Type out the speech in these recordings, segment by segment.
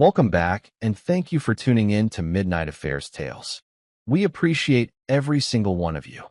Welcome back, and thank you for tuning in to Midnight Affairs Tales. We appreciate every single one of you.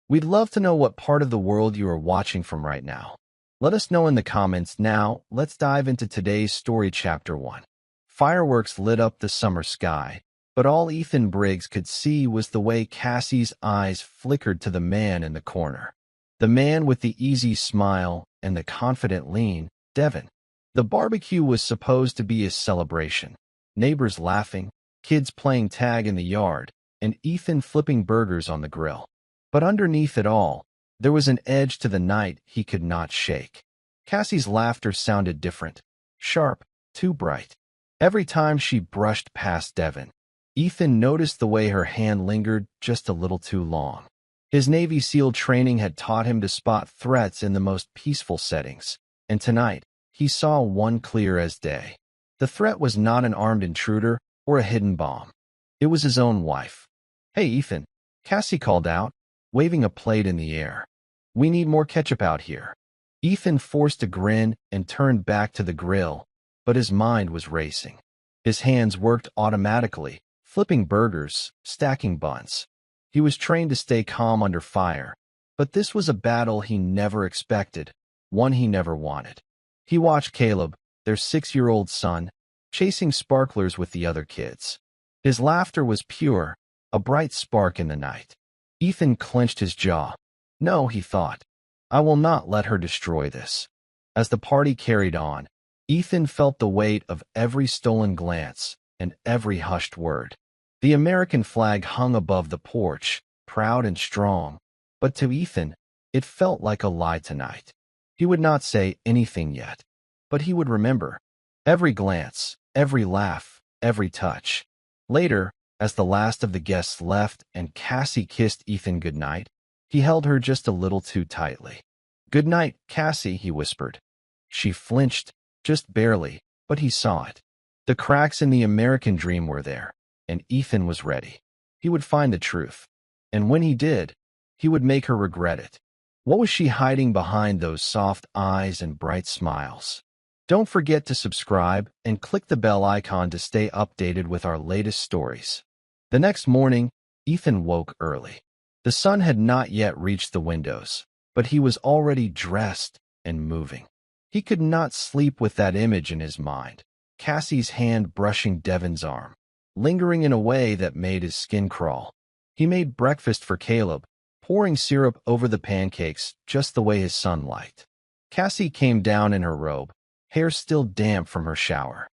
We'd love to know what part of the world you are watching from right now. Let us know in the comments now. Let's dive into today's story, Chapter 1. Fireworks lit up the summer sky, but all Ethan Briggs could see was the way Cassie's eyes flickered to the man in the corner. The man with the easy smile and the confident lean, Devin. The barbecue was supposed to be a celebration. Neighbors laughing, kids playing tag in the yard, and Ethan flipping burgers on the grill. But underneath it all, there was an edge to the night he could not shake. Cassie's laughter sounded different, sharp, too bright. Every time she brushed past Devin, Ethan noticed the way her hand lingered just a little too long. His Navy SEAL training had taught him to spot threats in the most peaceful settings, and tonight, he saw one clear as day. The threat was not an armed intruder or a hidden bomb. It was his own wife. "Hey, Ethan," Cassie called out, waving a plate in the air. "We need more ketchup out here." Ethan forced a grin and turned back to the grill, but his mind was racing. His hands worked automatically, flipping burgers, stacking buns. He was trained to stay calm under fire, but this was a battle he never expected, one he never wanted. He watched Caleb, their 6-year-old son, chasing sparklers with the other kids. His laughter was pure, a bright spark in the night. Ethan clenched his jaw. No, he thought. I will not let her destroy this. As the party carried on, Ethan felt the weight of every stolen glance and every hushed word. The American flag hung above the porch, proud and strong, but to Ethan, it felt like a lie tonight. He would not say anything yet, but he would remember. Every glance, every laugh, every touch. Later, as the last of the guests left and Cassie kissed Ethan goodnight, he held her just a little too tightly. "Good night, Cassie," he whispered. She flinched, just barely, but he saw it. The cracks in the American dream were there, and Ethan was ready. He would find the truth, and when he did, he would make her regret it. What was she hiding behind those soft eyes and bright smiles? Don't forget to subscribe and click the bell icon to stay updated with our latest stories. The next morning, Ethan woke early. The sun had not yet reached the windows, but he was already dressed and moving. He could not sleep with that image in his mind, Cassie's hand brushing Devin's arm, lingering in a way that made his skin crawl. He made breakfast for Caleb, pouring syrup over the pancakes just the way his son liked. Cassie came down in her robe, hair still damp from her shower.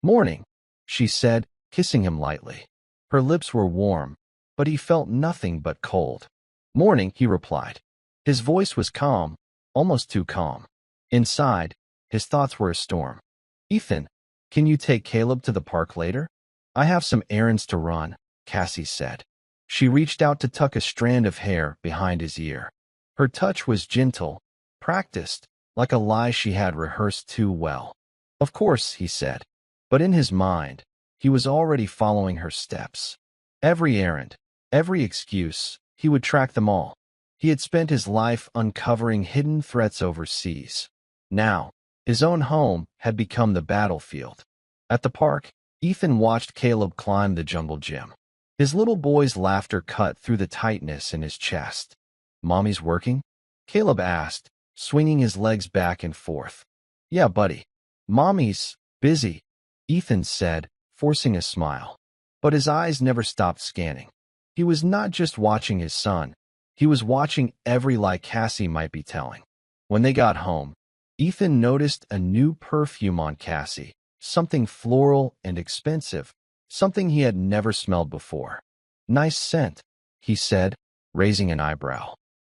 "Morning," she said, kissing him lightly. Her lips were warm, but he felt nothing but cold. "Morning," he replied. His voice was calm, almost too calm. Inside, his thoughts were a storm. "Ethan, can you take Caleb to the park later? I have some errands to run," Cassie said. She reached out to tuck a strand of hair behind his ear. Her touch was gentle, practiced, like a lie she had rehearsed too well. "Of course," he said. But in his mind, he was already following her steps. Every errand, every excuse, he would track them all. He had spent his life uncovering hidden threats overseas. Now, his own home had become the battlefield. At the park, Ethan watched Caleb climb the jungle gym. His little boy's laughter cut through the tightness in his chest. "Mommy's working?" Caleb asked, swinging his legs back and forth. "Yeah, buddy. Mommy's busy," Ethan said, forcing a smile. But his eyes never stopped scanning. He was not just watching his son. He was watching every lie Cassie might be telling. When they got home, Ethan noticed a new perfume on Cassie, something floral and expensive, something he had never smelled before. "Nice scent," he said, raising an eyebrow.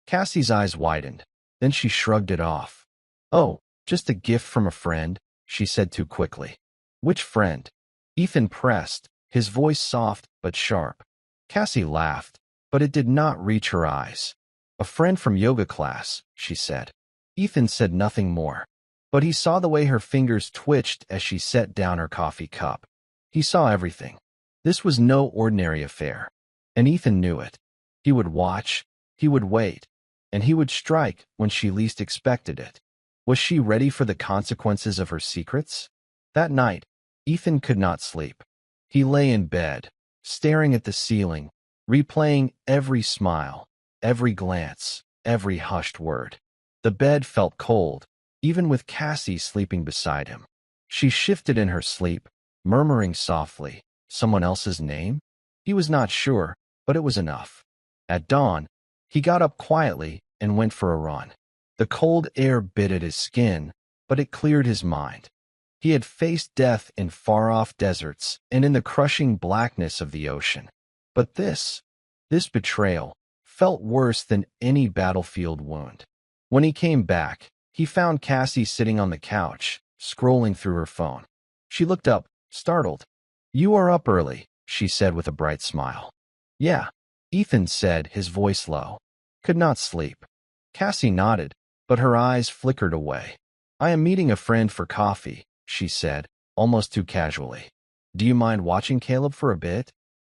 Cassie's eyes widened. Then she shrugged it off. "Oh, just a gift from a friend," she said too quickly. "Which friend?" Ethan pressed, his voice soft but sharp. Cassie laughed, but it did not reach her eyes. "A friend from yoga class," she said. Ethan said nothing more, but he saw the way her fingers twitched as she set down her coffee cup. He saw everything. This was no ordinary affair, and Ethan knew it. He would watch, he would wait, and he would strike when she least expected it. Was she ready for the consequences of her secrets? That night, Ethan could not sleep. He lay in bed, staring at the ceiling, replaying every smile, every glance, every hushed word. The bed felt cold, even with Cassie sleeping beside him. She shifted in her sleep, murmuring softly, "Someone else's name?" He was not sure, but it was enough. At dawn, he got up quietly and went for a run. The cold air bit at his skin, but it cleared his mind. He had faced death in far-off deserts and in the crushing blackness of the ocean. But this betrayal, felt worse than any battlefield wound. When he came back, he found Cassie sitting on the couch, scrolling through her phone. She looked up, startled. "You are up early," she said with a bright smile. "Yeah," Ethan said, his voice low. "Could not sleep." Cassie nodded, but her eyes flickered away. "I am meeting a friend for coffee," she said, almost too casually. "Do you mind watching Caleb for a bit?"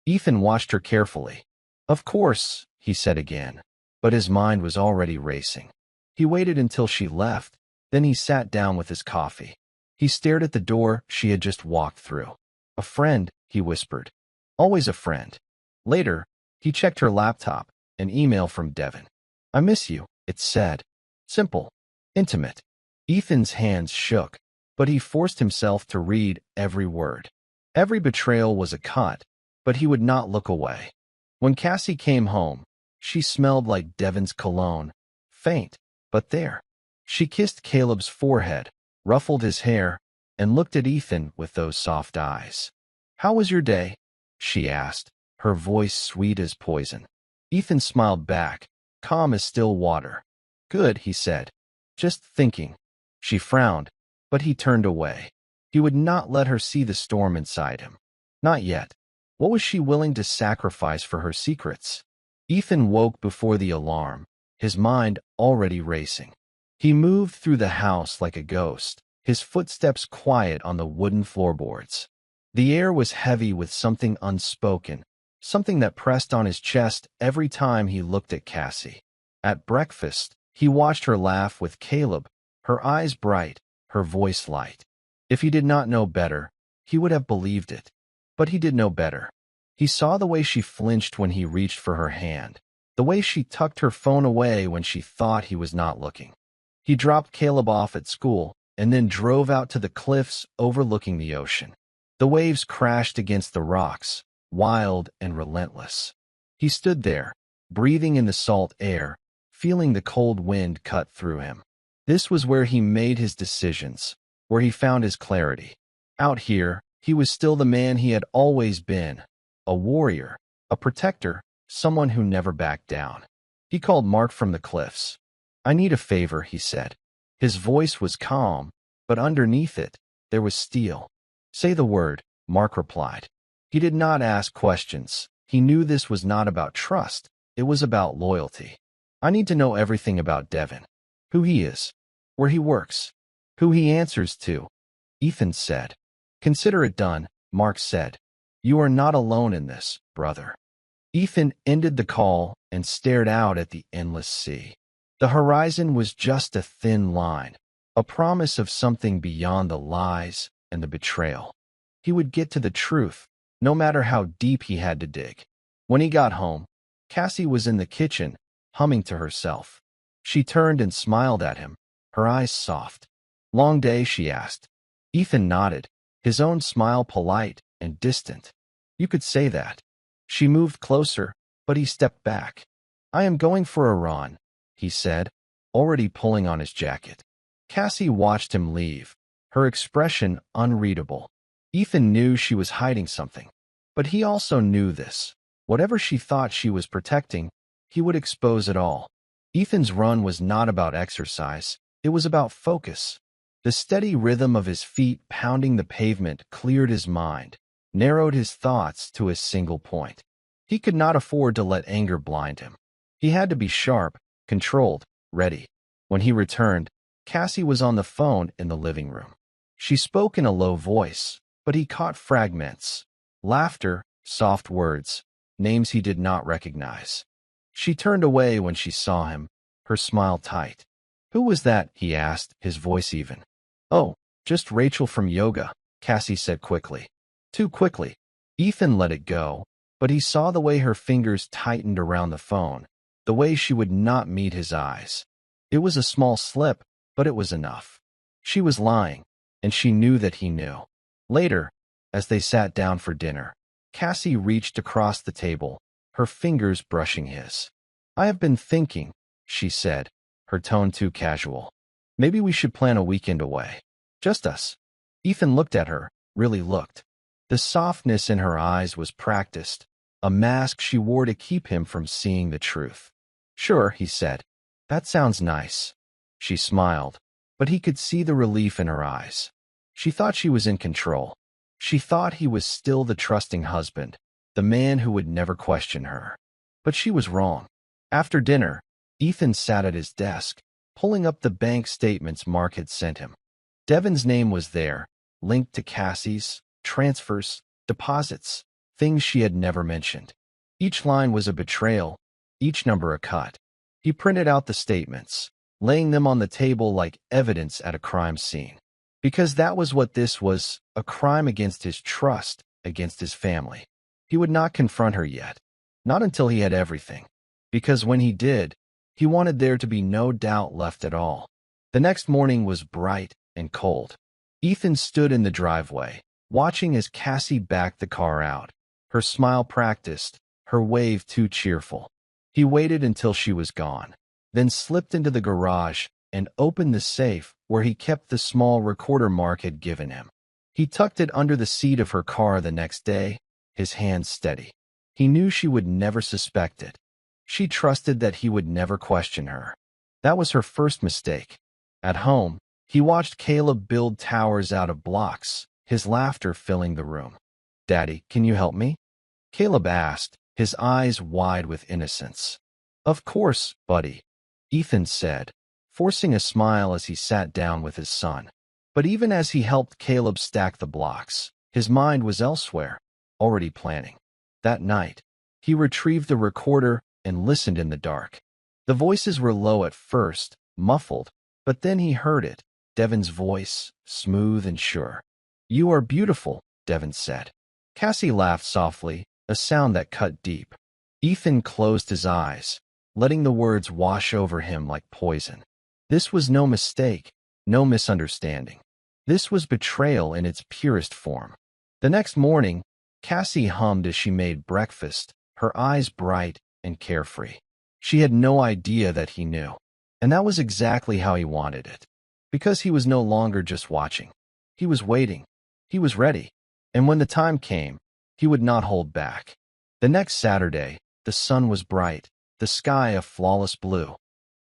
Ethan watched her carefully. "Of course," he said again, but his mind was already racing. He waited until she left, then he sat down with his coffee. He stared at the door she had just walked through. "A friend," he whispered. "Always a friend." Later, he checked her laptop, an email from Devin. "I miss you," it said. Simple, intimate. Ethan's hands shook, but he forced himself to read every word. Every betrayal was a cut, but he would not look away. When Cassie came home, she smelled like Devin's cologne, faint, but there. She kissed Caleb's forehead, ruffled his hair, and looked at Ethan with those soft eyes. "How was your day?" she asked, her voice sweet as poison. Ethan smiled back, calm as still water. "Good," he said. "Just thinking." She frowned, but he turned away. He would not let her see the storm inside him. Not yet. What was she willing to sacrifice for her secrets? Ethan woke before the alarm, his mind already racing. He moved through the house like a ghost, his footsteps quiet on the wooden floorboards. The air was heavy with something unspoken, something that pressed on his chest every time he looked at Cassie. At breakfast, he watched her laugh with Caleb, her eyes bright, her voice light. If he did not know better, he would have believed it. But he did know better. He saw the way she flinched when he reached for her hand, the way she tucked her phone away when she thought he was not looking. He dropped Caleb off at school and then drove out to the cliffs overlooking the ocean. The waves crashed against the rocks, wild and relentless. He stood there, breathing in the salt air, feeling the cold wind cut through him. This was where he made his decisions, where he found his clarity. Out here, he was still the man he had always been, a warrior, a protector, someone who never backed down. He called Mark from the cliffs. "I need a favor," he said. His voice was calm, but underneath it, there was steel. "Say the word," Mark replied. He did not ask questions. He knew this was not about trust. It was about loyalty. "I need to know everything about Devin. Who he is, where he works, who he answers to," Ethan said. "Consider it done," Mark said. "You are not alone in this, brother." Ethan ended the call and stared out at the endless sea. The horizon was just a thin line, a promise of something beyond the lies and the betrayal. He would get to the truth, no matter how deep he had to dig. When he got home, Cassie was in the kitchen, humming to herself. She turned and smiled at him, her eyes soft. "Long day?" she asked. Ethan nodded, his own smile polite and distant. "You could say that." She moved closer, but he stepped back. "I am going for a run," he said, already pulling on his jacket. Cassie watched him leave, her expression unreadable. Ethan knew she was hiding something, but he also knew this. Whatever she thought she was protecting, he would expose it all. Ethan's run was not about exercise, it was about focus. The steady rhythm of his feet pounding the pavement cleared his mind, narrowed his thoughts to a single point. He could not afford to let anger blind him. He had to be sharp, controlled, ready. When he returned, Cassie was on the phone in the living room. She spoke in a low voice, but he caught fragments. Laughter, soft words, names he did not recognize. She turned away when she saw him, her smile tight. "Who was that?" he asked, his voice even. "Oh, just Rachel from yoga." Cassie said quickly. Too quickly. Ethan let it go, but he saw the way her fingers tightened around the phone, the way she would not meet his eyes. It was a small slip, but it was enough. She was lying, and she knew that he knew. Later, as they sat down for dinner, Cassie reached across the table, her fingers brushing his. I have been thinking, she said, her tone too casual. Maybe we should plan a weekend away. Just us. Ethan looked at her, really looked. The softness in her eyes was practiced, a mask she wore to keep him from seeing the truth. Sure, he said. That sounds nice. She smiled, but he could see the relief in her eyes. She thought she was in control. She thought he was still the trusting husband, the man who would never question her. But she was wrong. After dinner, Ethan sat at his desk, pulling up the bank statements Mark had sent him. Devin's name was there, linked to Cassie's, transfers, deposits, things she had never mentioned. Each line was a betrayal, each number a cut. He printed out the statements, laying them on the table like evidence at a crime scene. Because that was what this was, a crime against his trust, against his family. He would not confront her yet. Not until he had everything. Because when he did, he wanted there to be no doubt left at all. The next morning was bright and cold. Ethan stood in the driveway, watching as Cassie backed the car out. Her smile practiced, her wave too cheerful. He waited until she was gone, then slipped into the garage and opened the safe where he kept the small recorder Mark had given him. He tucked it under the seat of her car the next day, his hands steady. He knew she would never suspect it. She trusted that he would never question her. That was her first mistake. At home, he watched Caleb build towers out of blocks, his laughter filling the room. Daddy, can you help me? Caleb asked, his eyes wide with innocence. Of course, buddy, Ethan said, forcing a smile as he sat down with his son. But even as he helped Caleb stack the blocks, his mind was elsewhere, already planning. That night, he retrieved the recorder and listened in the dark. The voices were low at first, muffled, but then he heard it, Devin's voice, smooth and sure. You are beautiful, Devin said. Cassie laughed softly, a sound that cut deep. Ethan closed his eyes, letting the words wash over him like poison. This was no mistake, no misunderstanding. This was betrayal in its purest form. The next morning, Cassie hummed as she made breakfast, her eyes bright and carefree. She had no idea that he knew. And that was exactly how he wanted it. Because he was no longer just watching. He was waiting. He was ready. And when the time came, he would not hold back. The next Saturday, the sun was bright, the sky a flawless blue.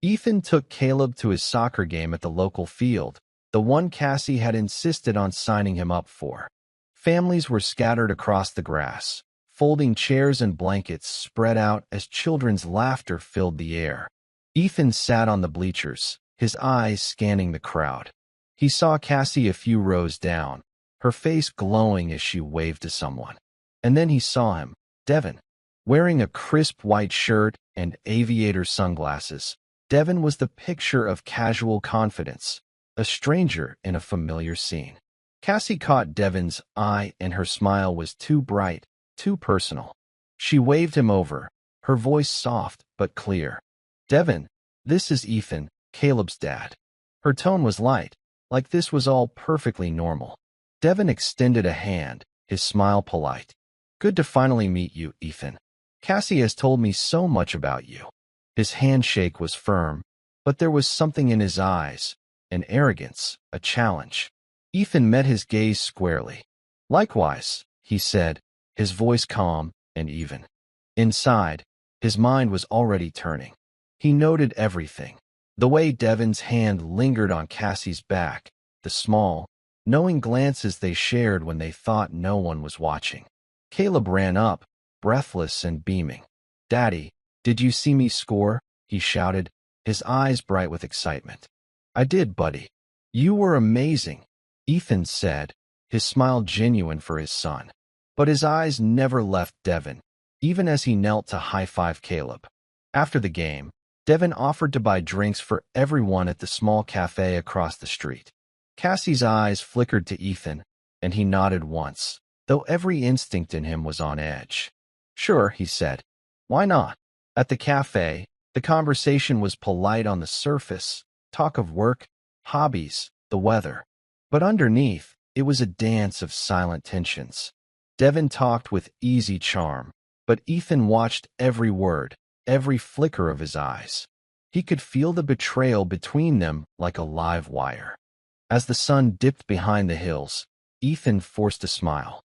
Ethan took Caleb to his soccer game at the local field, the one Cassie had insisted on signing him up for. Families were scattered across the grass, folding chairs and blankets spread out as children's laughter filled the air. Ethan sat on the bleachers, his eyes scanning the crowd. He saw Cassie a few rows down, her face glowing as she waved to someone. And then he saw him, Devin, wearing a crisp white shirt and aviator sunglasses. Devin was the picture of casual confidence, a stranger in a familiar scene. Cassie caught Devin's eye and her smile was too bright, too personal. She waved him over, her voice soft but clear. Devin, this is Ethan, Caleb's dad. Her tone was light, like this was all perfectly normal. Devin extended a hand, his smile polite. Good to finally meet you, Ethan. Cassie has told me so much about you. His handshake was firm, but there was something in his eyes, an arrogance, a challenge. Ethan met his gaze squarely. Likewise, he said, his voice calm and even. Inside, his mind was already turning. He noted everything. The way Devin's hand lingered on Cassie's back, the small, knowing glances they shared when they thought no one was watching. Caleb ran up, breathless and beaming. Daddy, did you see me score? He shouted, his eyes bright with excitement. I did, buddy. You were amazing, Ethan said, his smile genuine for his son. But his eyes never left Devin, even as he knelt to high-five Caleb. After the game, Devin offered to buy drinks for everyone at the small cafe across the street. Cassie's eyes flickered to Ethan, and he nodded once, though every instinct in him was on edge. Sure, he said. Why not? At the cafe, the conversation was polite on the surface, talk of work, hobbies, the weather. But underneath, it was a dance of silent tensions. Devin talked with easy charm, but Ethan watched every word, every flicker of his eyes. He could feel the betrayal between them like a live wire. As the sun dipped behind the hills, Ethan forced a smile.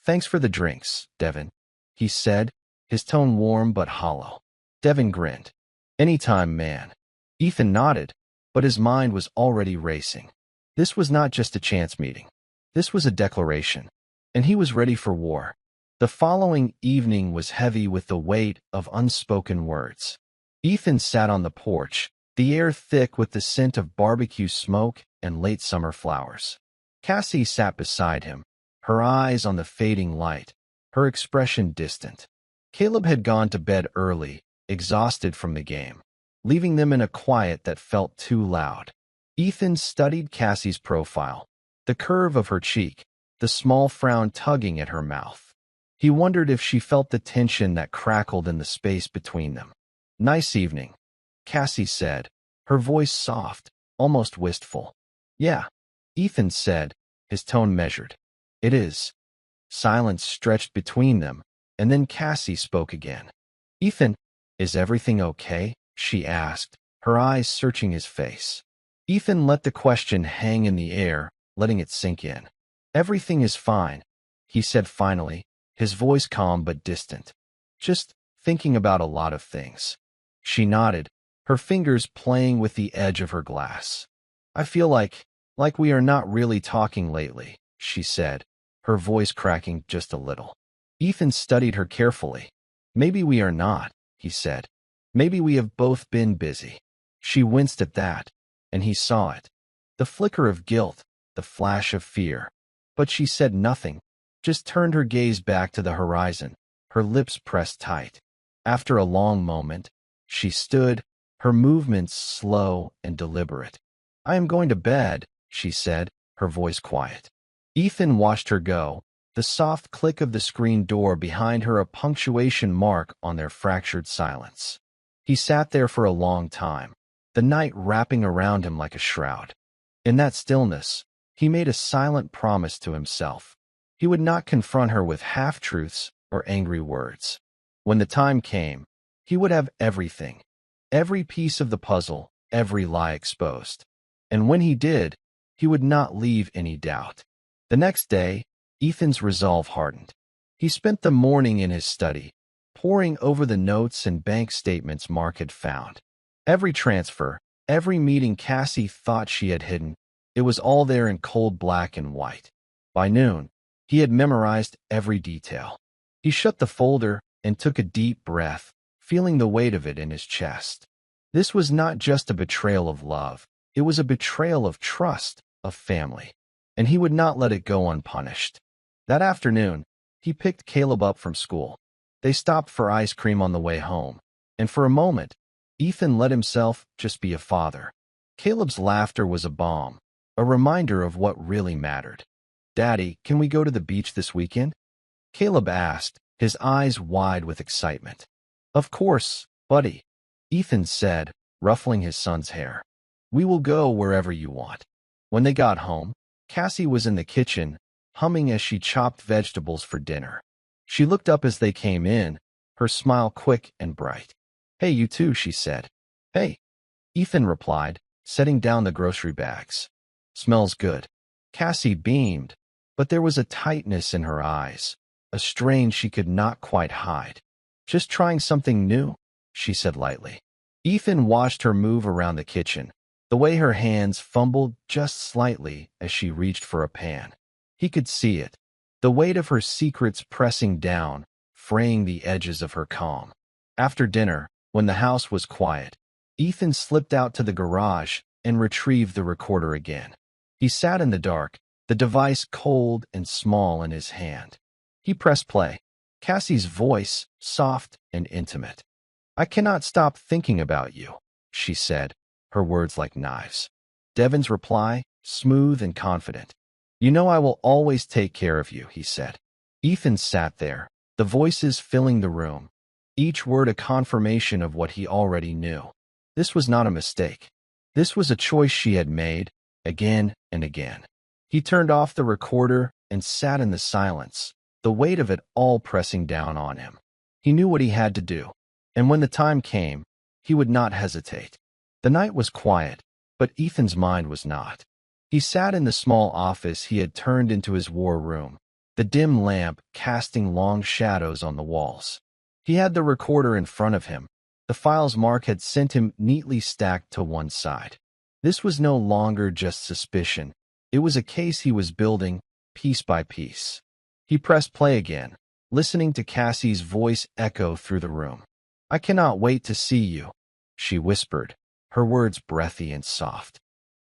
Thanks for the drinks, Devin, he said, his tone warm but hollow. Devin grinned. Anytime, man. Ethan nodded, but his mind was already racing. This was not just a chance meeting. This was a declaration, and he was ready for war. The following evening was heavy with the weight of unspoken words. Ethan sat on the porch, the air thick with the scent of barbecue smoke and late summer flowers. Cassie sat beside him, her eyes on the fading light, her expression distant. Caleb had gone to bed early, exhausted from the game, leaving them in a quiet that felt too loud. Ethan studied Cassie's profile, the curve of her cheek, the small frown tugging at her mouth. He wondered if she felt the tension that crackled in the space between them. Nice evening, Cassie said, her voice soft, almost wistful. Yeah, Ethan said, his tone measured. It is. Silence stretched between them, and then Cassie spoke again. Ethan, is everything okay? She asked, her eyes searching his face. Ethan let the question hang in the air, letting it sink in. Everything is fine, he said finally, his voice calm but distant. Just thinking about a lot of things. She nodded, her fingers playing with the edge of her glass. I feel like we are not really talking lately, she said, her voice cracking just a little. Ethan studied her carefully. Maybe we are not, he said. Maybe we have both been busy. She winced at that, and he saw it. The flicker of guilt, the flash of fear. But she said nothing, just turned her gaze back to the horizon, her lips pressed tight. After a long moment, she stood, her movements slow and deliberate. I am going to bed, she said, her voice quiet. Ethan watched her go, the soft click of the screen door behind her a punctuation mark on their fractured silence. He sat there for a long time, the night wrapping around him like a shroud. In that stillness, he made a silent promise to himself. He would not confront her with half-truths or angry words. When the time came, he would have everything, every piece of the puzzle, every lie exposed. And when he did, he would not leave any doubt. The next day, Ethan's resolve hardened. He spent the morning in his study, poring over the notes and bank statements Mark had found. Every transfer, every meeting Cassie thought she had hidden, it was all there in cold black and white. By noon, he had memorized every detail. He shut the folder and took a deep breath, feeling the weight of it in his chest. This was not just a betrayal of love. It was a betrayal of trust, of family. And he would not let it go unpunished. That afternoon, he picked Caleb up from school. They stopped for ice cream on the way home, and for a moment, Ethan let himself just be a father. Caleb's laughter was a balm, a reminder of what really mattered. Daddy, can we go to the beach this weekend? Caleb asked, his eyes wide with excitement. Of course, buddy, Ethan said, ruffling his son's hair. We will go wherever you want. When they got home, Cassie was in the kitchen, humming as she chopped vegetables for dinner. She looked up as they came in, her smile quick and bright. Hey, you too, she said. Hey, Ethan replied, setting down the grocery bags. Smells good. Cassie beamed, but there was a tightness in her eyes, a strain she could not quite hide. Just trying something new, she said lightly. Ethan watched her move around the kitchen, the way her hands fumbled just slightly as she reached for a pan. He could see it, the weight of her secrets pressing down, fraying the edges of her calm. After dinner, when the house was quiet, Ethan slipped out to the garage and retrieved the recorder again. He sat in the dark, the device cold and small in his hand. He pressed play. Cassie's voice, soft and intimate. I cannot stop thinking about you, she said, her words like knives. Devin's reply, smooth and confident. You know I will always take care of you, he said. Ethan sat there, the voices filling the room, each word a confirmation of what he already knew. This was not a mistake. This was a choice she had made, again and again. He turned off the recorder and sat in the silence, the weight of it all pressing down on him. He knew what he had to do, and when the time came, he would not hesitate. The night was quiet, but Ethan's mind was not. He sat in the small office he had turned into his war room, the dim lamp casting long shadows on the walls. He had the recorder in front of him, the files Mark had sent him neatly stacked to one side. This was no longer just suspicion. It was a case he was building, piece by piece. He pressed play again, listening to Cassie's voice echo through the room. I cannot wait to see you, she whispered, her words breathy and soft.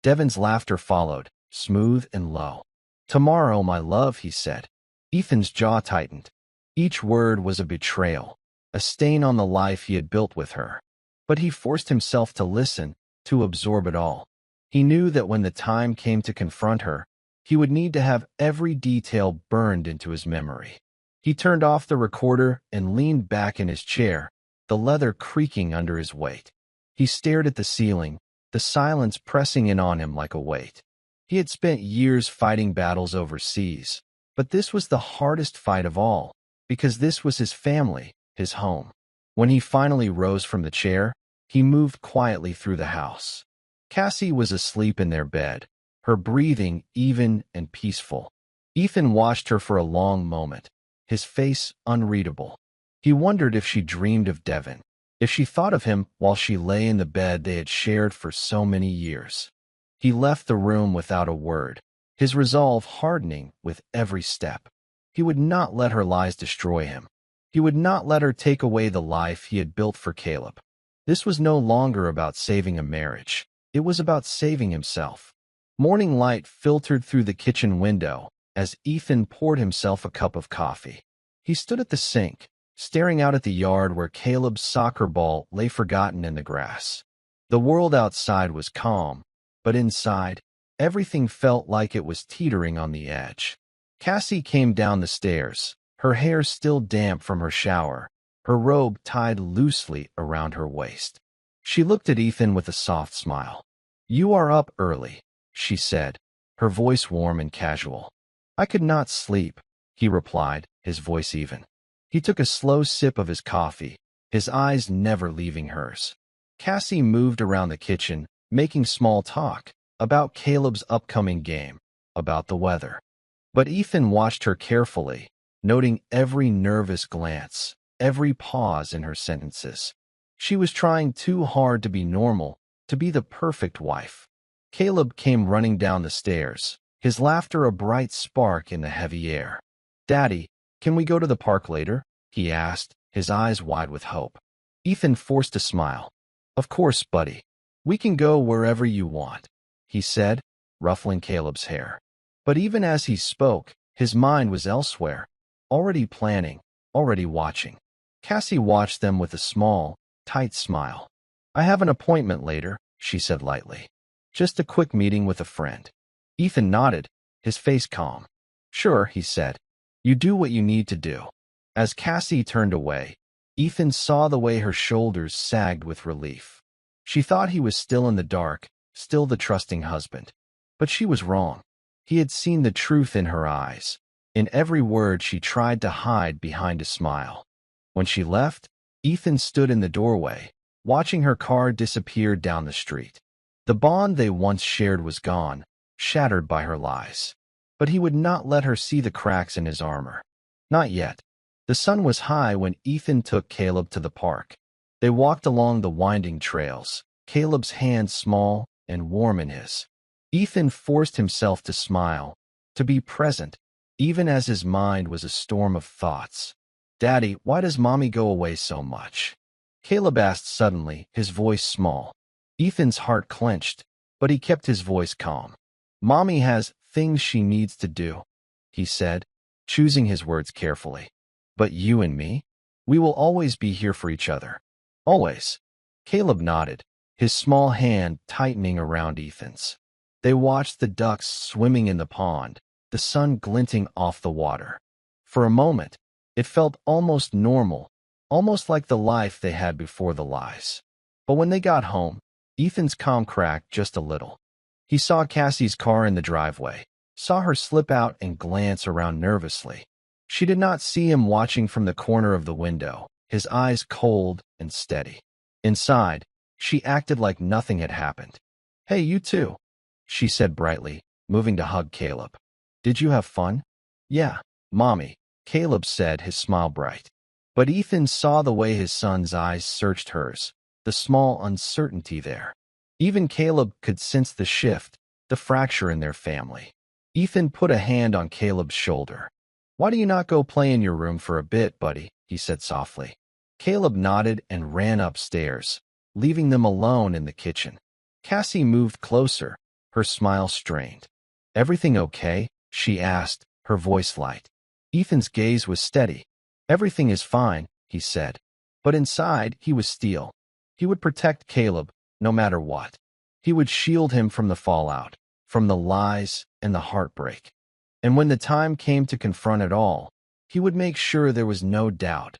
Devon's laughter followed, smooth and low. Tomorrow, my love, he said. Ethan's jaw tightened. Each word was a betrayal, a stain on the life he had built with her. But he forced himself to listen, to absorb it all. He knew that when the time came to confront her, he would need to have every detail burned into his memory. He turned off the recorder and leaned back in his chair, the leather creaking under his weight. He stared at the ceiling, the silence pressing in on him like a weight. He had spent years fighting battles overseas, but this was the hardest fight of all, because this was his family, his home. When he finally rose from the chair, he moved quietly through the house. Cassie was asleep in their bed, her breathing even and peaceful. Ethan watched her for a long moment, his face unreadable. He wondered if she dreamed of Devon, if she thought of him while she lay in the bed they had shared for so many years. He left the room without a word, his resolve hardening with every step. He would not let her lies destroy him. He would not let her take away the life he had built for Caleb. This was no longer about saving a marriage. It was about saving himself. Morning light filtered through the kitchen window as Ethan poured himself a cup of coffee. He stood at the sink, staring out at the yard where Caleb's soccer ball lay forgotten in the grass. The world outside was calm, but inside, everything felt like it was teetering on the edge. Cassie came down the stairs, her hair still damp from her shower, her robe tied loosely around her waist. She looked at Ethan with a soft smile. You are up early, she said, her voice warm and casual. I could not sleep, he replied, his voice even. He took a slow sip of his coffee, his eyes never leaving hers. Cassie moved around the kitchen, making small talk about Caleb's upcoming game, about the weather. But Ethan watched her carefully, noting every nervous glance, every pause in her sentences. She was trying too hard to be normal, to be the perfect wife. Caleb came running down the stairs, his laughter a bright spark in the heavy air. Daddy, can we go to the park later? He asked, his eyes wide with hope. Ethan forced a smile. Of course, buddy. We can go wherever you want, he said, ruffling Caleb's hair. But even as he spoke, his mind was elsewhere, already planning, already watching. Cassie watched them with a small, tight smile. I have an appointment later, she said lightly. Just a quick meeting with a friend. Ethan nodded, his face calm. Sure, he said. You do what you need to do. As Cassie turned away, Ethan saw the way her shoulders sagged with relief. She thought he was still in the dark, still the trusting husband. But she was wrong. He had seen the truth in her eyes, in every word she tried to hide behind a smile. When she left, Ethan stood in the doorway, watching her car disappear down the street. The bond they once shared was gone, shattered by her lies. But he would not let her see the cracks in his armor. Not yet. The sun was high when Ethan took Caleb to the park. They walked along the winding trails, Caleb's hand small and warm in his. Ethan forced himself to smile, to be present, even as his mind was a storm of thoughts. Daddy, why does Mommy go away so much? Caleb asked suddenly, his voice small. Ethan's heart clenched, but he kept his voice calm. Mommy has things she needs to do, he said, choosing his words carefully. But you and me? We will always be here for each other. Always. Caleb nodded, his small hand tightening around Ethan's. They watched the ducks swimming in the pond, the sun glinting off the water. For a moment, it felt almost normal, almost like the life they had before the lies. But when they got home, Ethan's calm cracked just a little. He saw Cassie's car in the driveway, saw her slip out and glance around nervously. She did not see him watching from the corner of the window, his eyes cold and steady. Inside, she acted like nothing had happened. "Hey, you too," she said brightly, moving to hug Caleb. "Did you have fun?" "Yeah, Mommy," Caleb said, his smile bright. But Ethan saw the way his son's eyes searched hers, the small uncertainty there. Even Caleb could sense the shift, the fracture in their family. Ethan put a hand on Caleb's shoulder. "Why do you not go play in your room for a bit, buddy?" he said softly. Caleb nodded and ran upstairs, leaving them alone in the kitchen. Cassie moved closer, her smile strained. "Everything okay?" she asked, her voice light. Ethan's gaze was steady. "Everything is fine," he said. But inside, he was steel. He would protect Caleb, no matter what. He would shield him from the fallout, from the lies and the heartbreak. And when the time came to confront it all, he would make sure there was no doubt,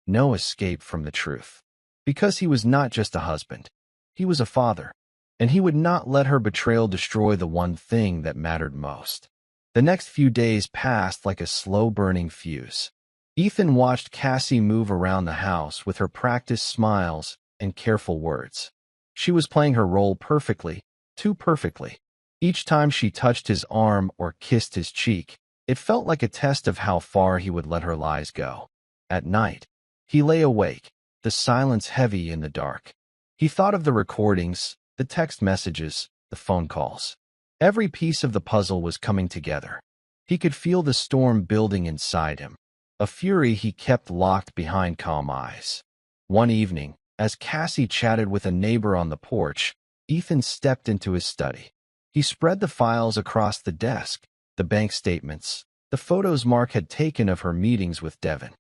no escape from the truth. Because he was not just a husband. He was a father. And he would not let her betrayal destroy the one thing that mattered most. The next few days passed like a slow-burning fuse. Ethan watched Cassie move around the house with her practiced smiles and careful words. She was playing her role perfectly, too perfectly. Each time she touched his arm or kissed his cheek, it felt like a test of how far he would let her lies go. At night, he lay awake, the silence heavy in the dark. He thought of the recordings, the text messages, the phone calls. Every piece of the puzzle was coming together. He could feel the storm building inside him, a fury he kept locked behind calm eyes. One evening, as Cassie chatted with a neighbor on the porch, Ethan stepped into his study. He spread the files across the desk, the bank statements, the photos Mark had taken of her meetings with Devin.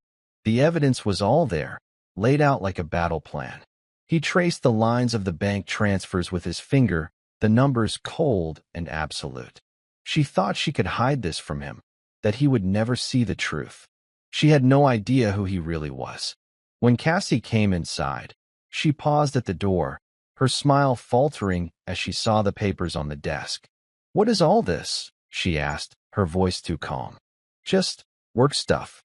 The evidence was all there, laid out like a battle plan. He traced the lines of the bank transfers with his finger, the numbers cold and absolute. She thought she could hide this from him, that he would never see the truth. She had no idea who he really was. When Cassie came inside, she paused at the door, her smile faltering as she saw the papers on the desk. "What is all this?" she asked, her voice too calm. "Just work stuff,"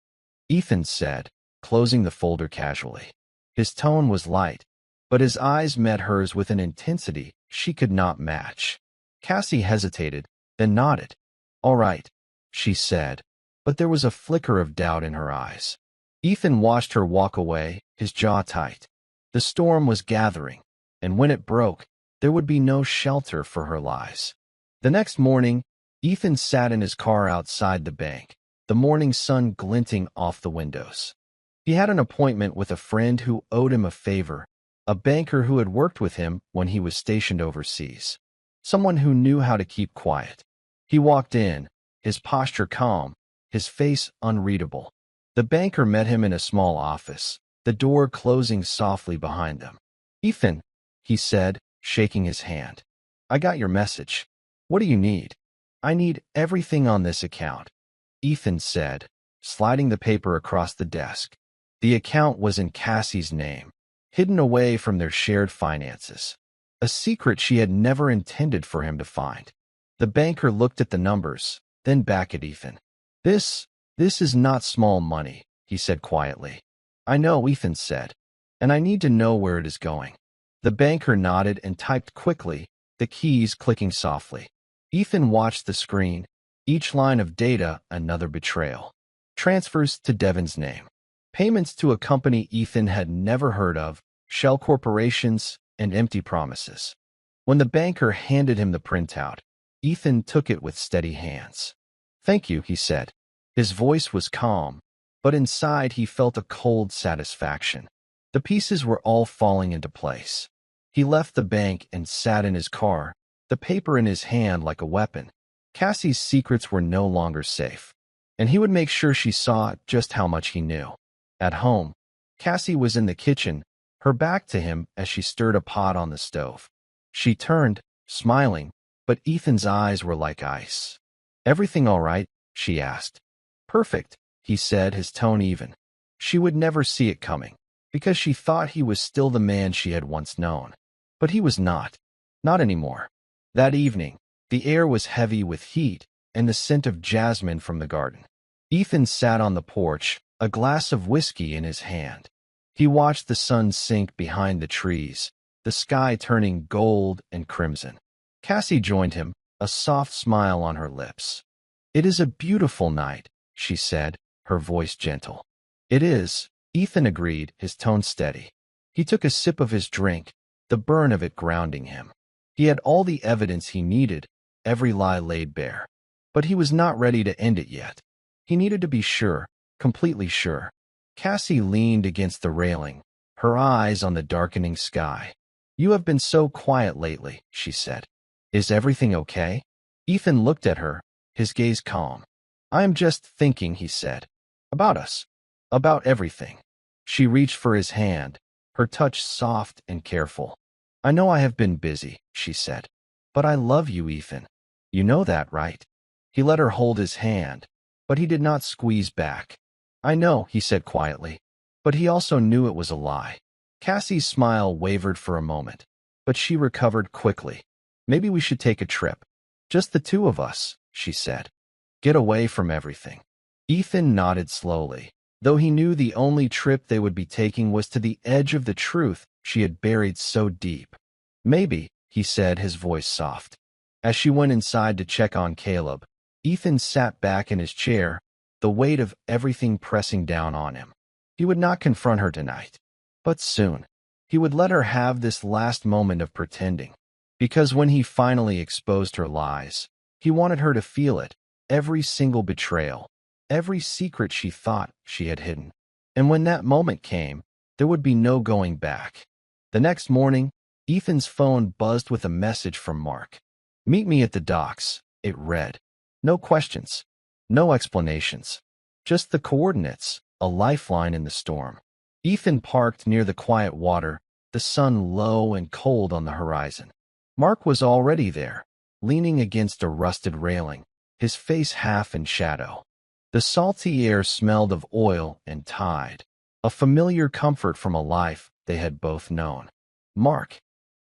Ethan said, closing the folder casually. His tone was light, but his eyes met hers with an intensity she could not match. Cassie hesitated, then nodded. "All right," she said, but there was a flicker of doubt in her eyes. Ethan watched her walk away, his jaw tight. The storm was gathering, and when it broke, there would be no shelter for her lies. The next morning, Ethan sat in his car outside the bank, the morning sun glinting off the windows. He had an appointment with a friend who owed him a favor, a banker who had worked with him when he was stationed overseas, someone who knew how to keep quiet. He walked in, his posture calm, his face unreadable. The banker met him in a small office, the door closing softly behind them. "Ethan," he said, shaking his hand. "I got your message. What do you need?" "I need everything on this account," Ethan said, sliding the paper across the desk. The account was in Cassie's name, hidden away from their shared finances, a secret she had never intended for him to find. The banker looked at the numbers, then back at Ethan. This is not small money," he said quietly. "I know," Ethan said, "and I need to know where it is going." The banker nodded and typed quickly, the keys clicking softly. Ethan watched the screen, each line of data another betrayal. Transfers to Devin's name. Payments to a company Ethan had never heard of, shell corporations, and empty promises. When the banker handed him the printout, Ethan took it with steady hands. "Thank you," he said. His voice was calm, but inside he felt a cold satisfaction. The pieces were all falling into place. He left the bank and sat in his car, the paper in his hand like a weapon. Cassie's secrets were no longer safe, and he would make sure she saw just how much he knew. At home, Cassie was in the kitchen, her back to him as she stirred a pot on the stove. She turned, smiling, but Ethan's eyes were like ice. "Everything all right?" she asked. Perfect, he said, his tone even. She would never see it coming, because she thought he was still the man she had once known. But he was not. Not anymore. That evening, the air was heavy with heat and the scent of jasmine from the garden. Ethan sat on the porch, a glass of whiskey in his hand. He watched the sun sink behind the trees, the sky turning gold and crimson. Cassie joined him, a soft smile on her lips. It is a beautiful night, she said, her voice gentle. It is, Ethan agreed, his tone steady. He took a sip of his drink, the burn of it grounding him. He had all the evidence he needed, every lie laid bare. But he was not ready to end it yet. He needed to be sure, completely sure. Cassie leaned against the railing, her eyes on the darkening sky. You have been so quiet lately, she said. Is everything okay? Ethan looked at her, his gaze calm. I am just thinking, he said. About us. About everything. She reached for his hand, her touch soft and careful. I know I have been busy, she said. But I love you, Ethan. You know that, right? He let her hold his hand, but he did not squeeze back. I know, he said quietly, but he also knew it was a lie. Cassie's smile wavered for a moment, but she recovered quickly. Maybe we should take a trip. Just the two of us, she said. Get away from everything. Ethan nodded slowly, though he knew the only trip they would be taking was to the edge of the truth she had buried so deep. Maybe, he said, his voice soft. As she went inside to check on Caleb, Ethan sat back in his chair, the weight of everything pressing down on him. He would not confront her tonight, but soon. He would let her have this last moment of pretending, because when he finally exposed her lies, he wanted her to feel it, every single betrayal, every secret she thought she had hidden. And when that moment came, there would be no going back. The next morning, Ethan's phone buzzed with a message from Mark. Meet me at the docks, it read. No questions, no explanations, just the coordinates, a lifeline in the storm. Ethan parked near the quiet water, the sun low and cold on the horizon. Mark was already there, leaning against a rusted railing, his face half in shadow. The salty air smelled of oil and tide, a familiar comfort from a life they had both known. Mark,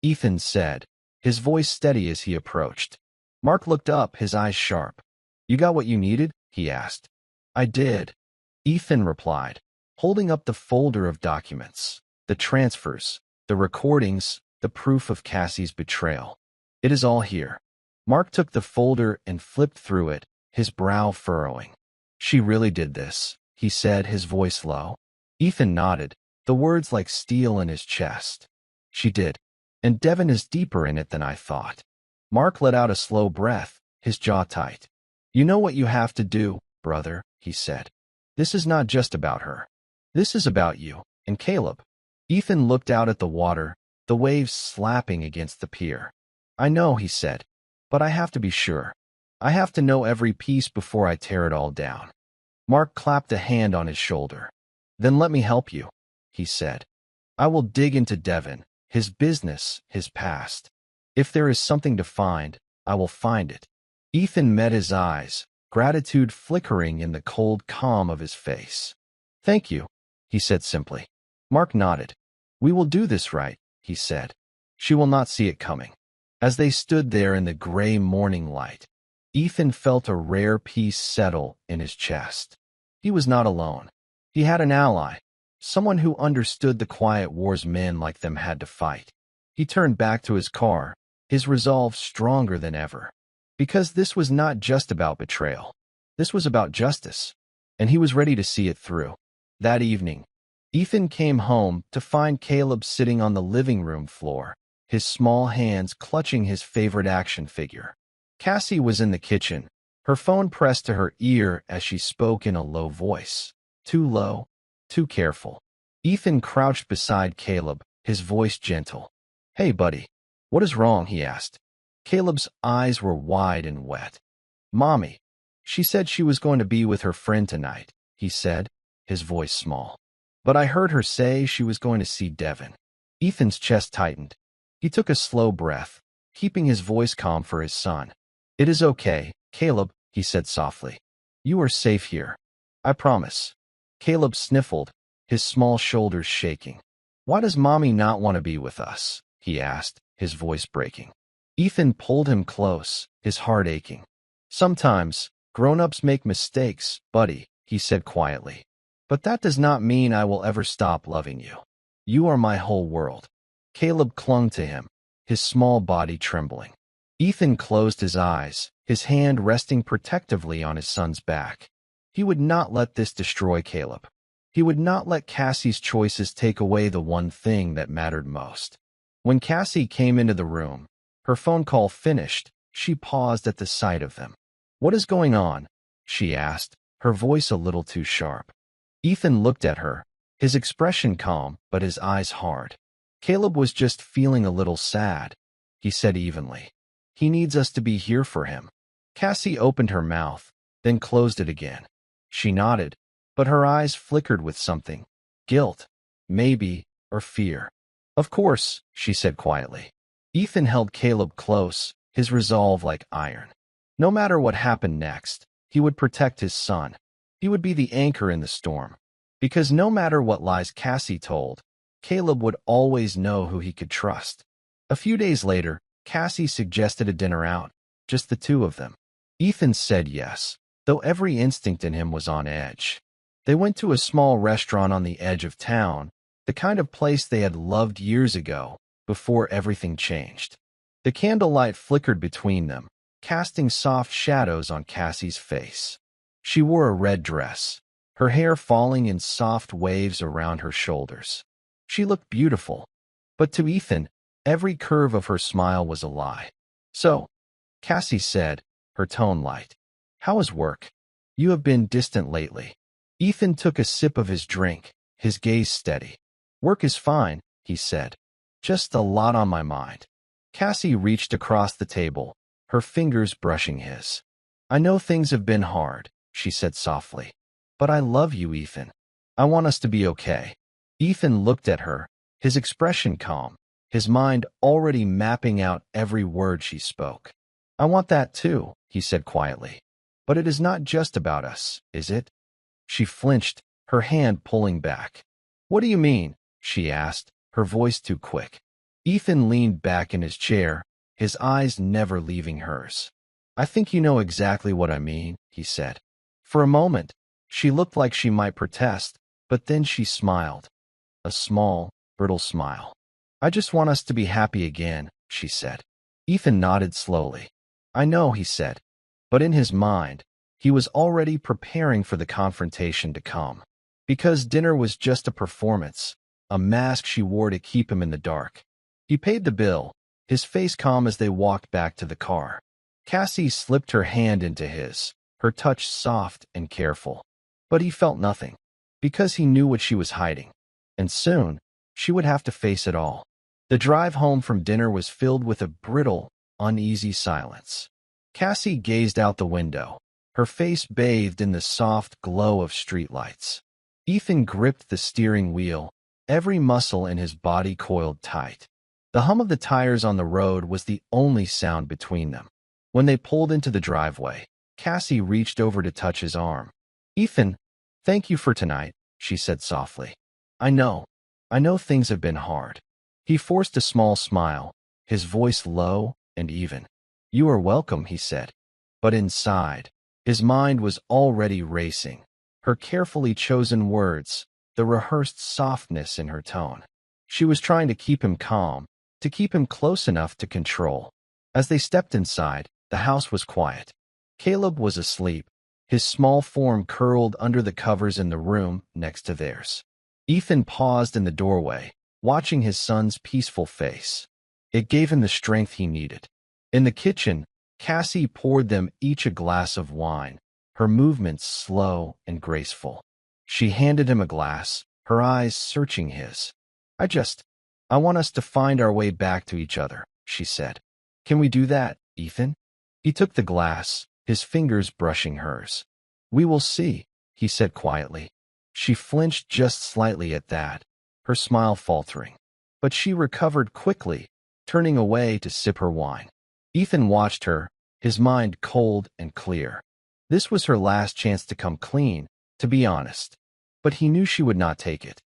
Ethan said, his voice steady as he approached. Mark looked up, his eyes sharp. You got what you needed? He asked. I did, Ethan replied, holding up the folder of documents, the transfers, the recordings, the proof of Cassie's betrayal. It is all here. Mark took the folder and flipped through it, his brow furrowing. She really did this, he said, his voice low. Ethan nodded, the words like steel in his chest. She did, and Devin is deeper in it than I thought. Mark let out a slow breath, his jaw tight. You know what you have to do, brother, he said. This is not just about her. This is about you and Caleb. Ethan looked out at the water, the waves slapping against the pier. I know, he said, but I have to be sure. I have to know every piece before I tear it all down. Mark clapped a hand on his shoulder. Then let me help you, he said. I will dig into Devin, his business, his past. If there is something to find, I will find it. Ethan met his eyes, gratitude flickering in the cold calm of his face. Thank you, he said simply. Mark nodded. We will do this right, he said. She will not see it coming. As they stood there in the gray morning light, Ethan felt a rare peace settle in his chest. He was not alone. He had an ally, someone who understood the quiet wars men like them had to fight. He turned back to his car, his resolve stronger than ever. Because this was not just about betrayal. This was about justice, and he was ready to see it through. That evening, Ethan came home to find Caleb sitting on the living room floor, his small hands clutching his favorite action figure. Cassie was in the kitchen, her phone pressed to her ear as she spoke in a low voice. Too low, too careful. Ethan crouched beside Caleb, his voice gentle. Hey, buddy. What is wrong? He asked. Caleb's eyes were wide and wet. Mommy. She said she was going to be with her friend tonight, he said, his voice small. But I heard her say she was going to see Devin. Ethan's chest tightened. He took a slow breath, keeping his voice calm for his son. It is okay, Caleb, he said softly. You are safe here. I promise. Caleb sniffled, his small shoulders shaking. Why does Mommy not want to be with us? He asked, his voice breaking. Ethan pulled him close, his heart aching. Sometimes, grown-ups make mistakes, buddy, he said quietly. But that does not mean I will ever stop loving you. You are my whole world. Caleb clung to him, his small body trembling. Ethan closed his eyes, his hand resting protectively on his son's back. He would not let this destroy Caleb. He would not let Cassie's choices take away the one thing that mattered most. When Cassie came into the room, her phone call finished, she paused at the sight of them. What is going on? She asked, her voice a little too sharp. Ethan looked at her, his expression calm, but his eyes hard. Caleb was just feeling a little sad, he said evenly. He needs us to be here for him. Cassie opened her mouth, then closed it again. She nodded, but her eyes flickered with something. Guilt, maybe, or fear. Of course, she said quietly. Ethan held Caleb close, his resolve like iron. No matter what happened next, he would protect his son. He would be the anchor in the storm. Because no matter what lies Cassie told, Caleb would always know who he could trust. A few days later, Cassie suggested a dinner out, just the two of them. Ethan said yes, though every instinct in him was on edge. They went to a small restaurant on the edge of town, the kind of place they had loved years ago, before everything changed. The candlelight flickered between them, casting soft shadows on Cassie's face. She wore a red dress, her hair falling in soft waves around her shoulders. She looked beautiful, but to Ethan, every curve of her smile was a lie. So, Cassie said, her tone light, how is work? You have been distant lately. Ethan took a sip of his drink, his gaze steady. Work is fine, he said. Just a lot on my mind. Cassie reached across the table, her fingers brushing his. I know things have been hard, she said softly. But I love you, Ethan. I want us to be okay. Ethan looked at her, his expression calm, his mind already mapping out every word she spoke. I want that too, he said quietly. But it is not just about us, is it? She flinched, her hand pulling back. What do you mean? She asked, her voice too quick. Ethan leaned back in his chair, his eyes never leaving hers. I think you know exactly what I mean, he said. For a moment, she looked like she might protest, but then she smiled. A small, brittle smile. I just want us to be happy again, she said. Ethan nodded slowly. I know, he said. But in his mind, he was already preparing for the confrontation to come. Because dinner was just a performance, a mask she wore to keep him in the dark. He paid the bill, his face calm as they walked back to the car. Cassie slipped her hand into his, her touch soft and careful. But he felt nothing, because he knew what she was hiding. And soon, she would have to face it all. The drive home from dinner was filled with a brittle, uneasy silence. Cassie gazed out the window, her face bathed in the soft glow of streetlights. Ethan gripped the steering wheel, every muscle in his body coiled tight. The hum of the tires on the road was the only sound between them. When they pulled into the driveway, Cassie reached over to touch his arm. Ethan, thank you for tonight, she said softly. I know things have been hard. He forced a small smile, his voice low and even. You are welcome, he said. But inside, his mind was already racing. Her carefully chosen words, the rehearsed softness in her tone. She was trying to keep him calm, to keep him close enough to control. As they stepped inside, the house was quiet. Caleb was asleep, his small form curled under the covers in the room next to theirs. Ethan paused in the doorway, watching his son's peaceful face. It gave him the strength he needed. In the kitchen, Cassie poured them each a glass of wine, her movements slow and graceful. She handed him a glass, her eyes searching his. I want us to find our way back to each other, she said. Can we do that, Ethan? He took the glass, his fingers brushing hers. We will see, he said quietly. She flinched just slightly at that, her smile faltering. But she recovered quickly, turning away to sip her wine. Ethan watched her, his mind cold and clear. This was her last chance to come clean, to be honest. But he knew she would not take it.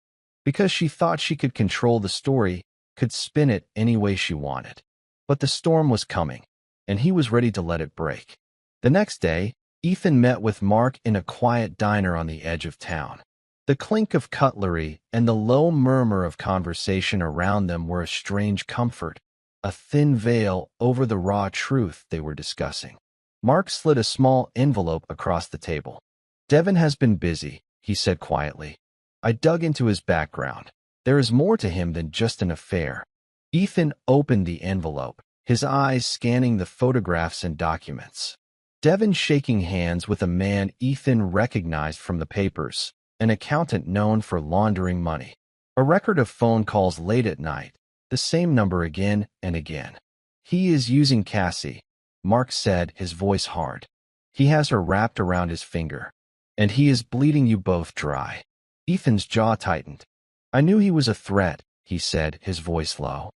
Because she thought she could control the story, could spin it any way she wanted. But the storm was coming, and he was ready to let it break. The next day, Ethan met with Mark in a quiet diner on the edge of town. The clink of cutlery and the low murmur of conversation around them were a strange comfort, a thin veil over the raw truth they were discussing. Mark slid a small envelope across the table. "Devin has been busy," he said quietly. "I dug into his background. There is more to him than just an affair." Ethan opened the envelope, his eyes scanning the photographs and documents. Devin shaking hands with a man Ethan recognized from the papers, an accountant known for laundering money. A record of phone calls late at night, the same number again and again. "He is using Cassie," Mark said, his voice hard. "He has her wrapped around his finger. And he is bleeding you both dry." Ethan's jaw tightened. "I knew he was a threat," he said, his voice low.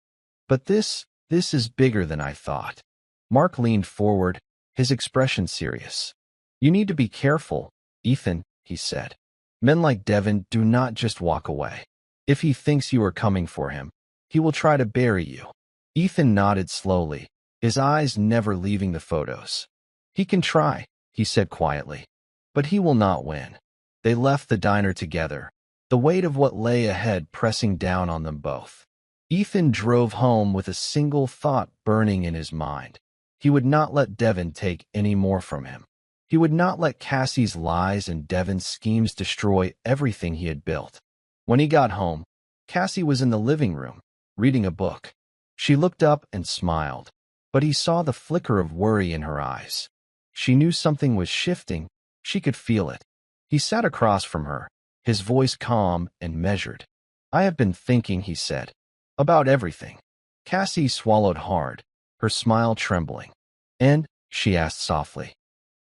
"But this is bigger than I thought." Mark leaned forward, his expression serious. "You need to be careful, Ethan," he said. "Men like Devin do not just walk away. If he thinks you are coming for him, he will try to bury you." Ethan nodded slowly, his eyes never leaving the photos. "He can try," he said quietly, "but he will not win." They left the diner together, the weight of what lay ahead pressing down on them both. Ethan drove home with a single thought burning in his mind. He would not let Devin take any more from him. He would not let Cassie's lies and Devin's schemes destroy everything he had built. When he got home, Cassie was in the living room, reading a book. She looked up and smiled, but he saw the flicker of worry in her eyes. She knew something was shifting. She could feel it. He sat across from her, his voice calm and measured. "I have been thinking," he said, "about everything." Cassie swallowed hard, her smile trembling. "And?" she asked softly.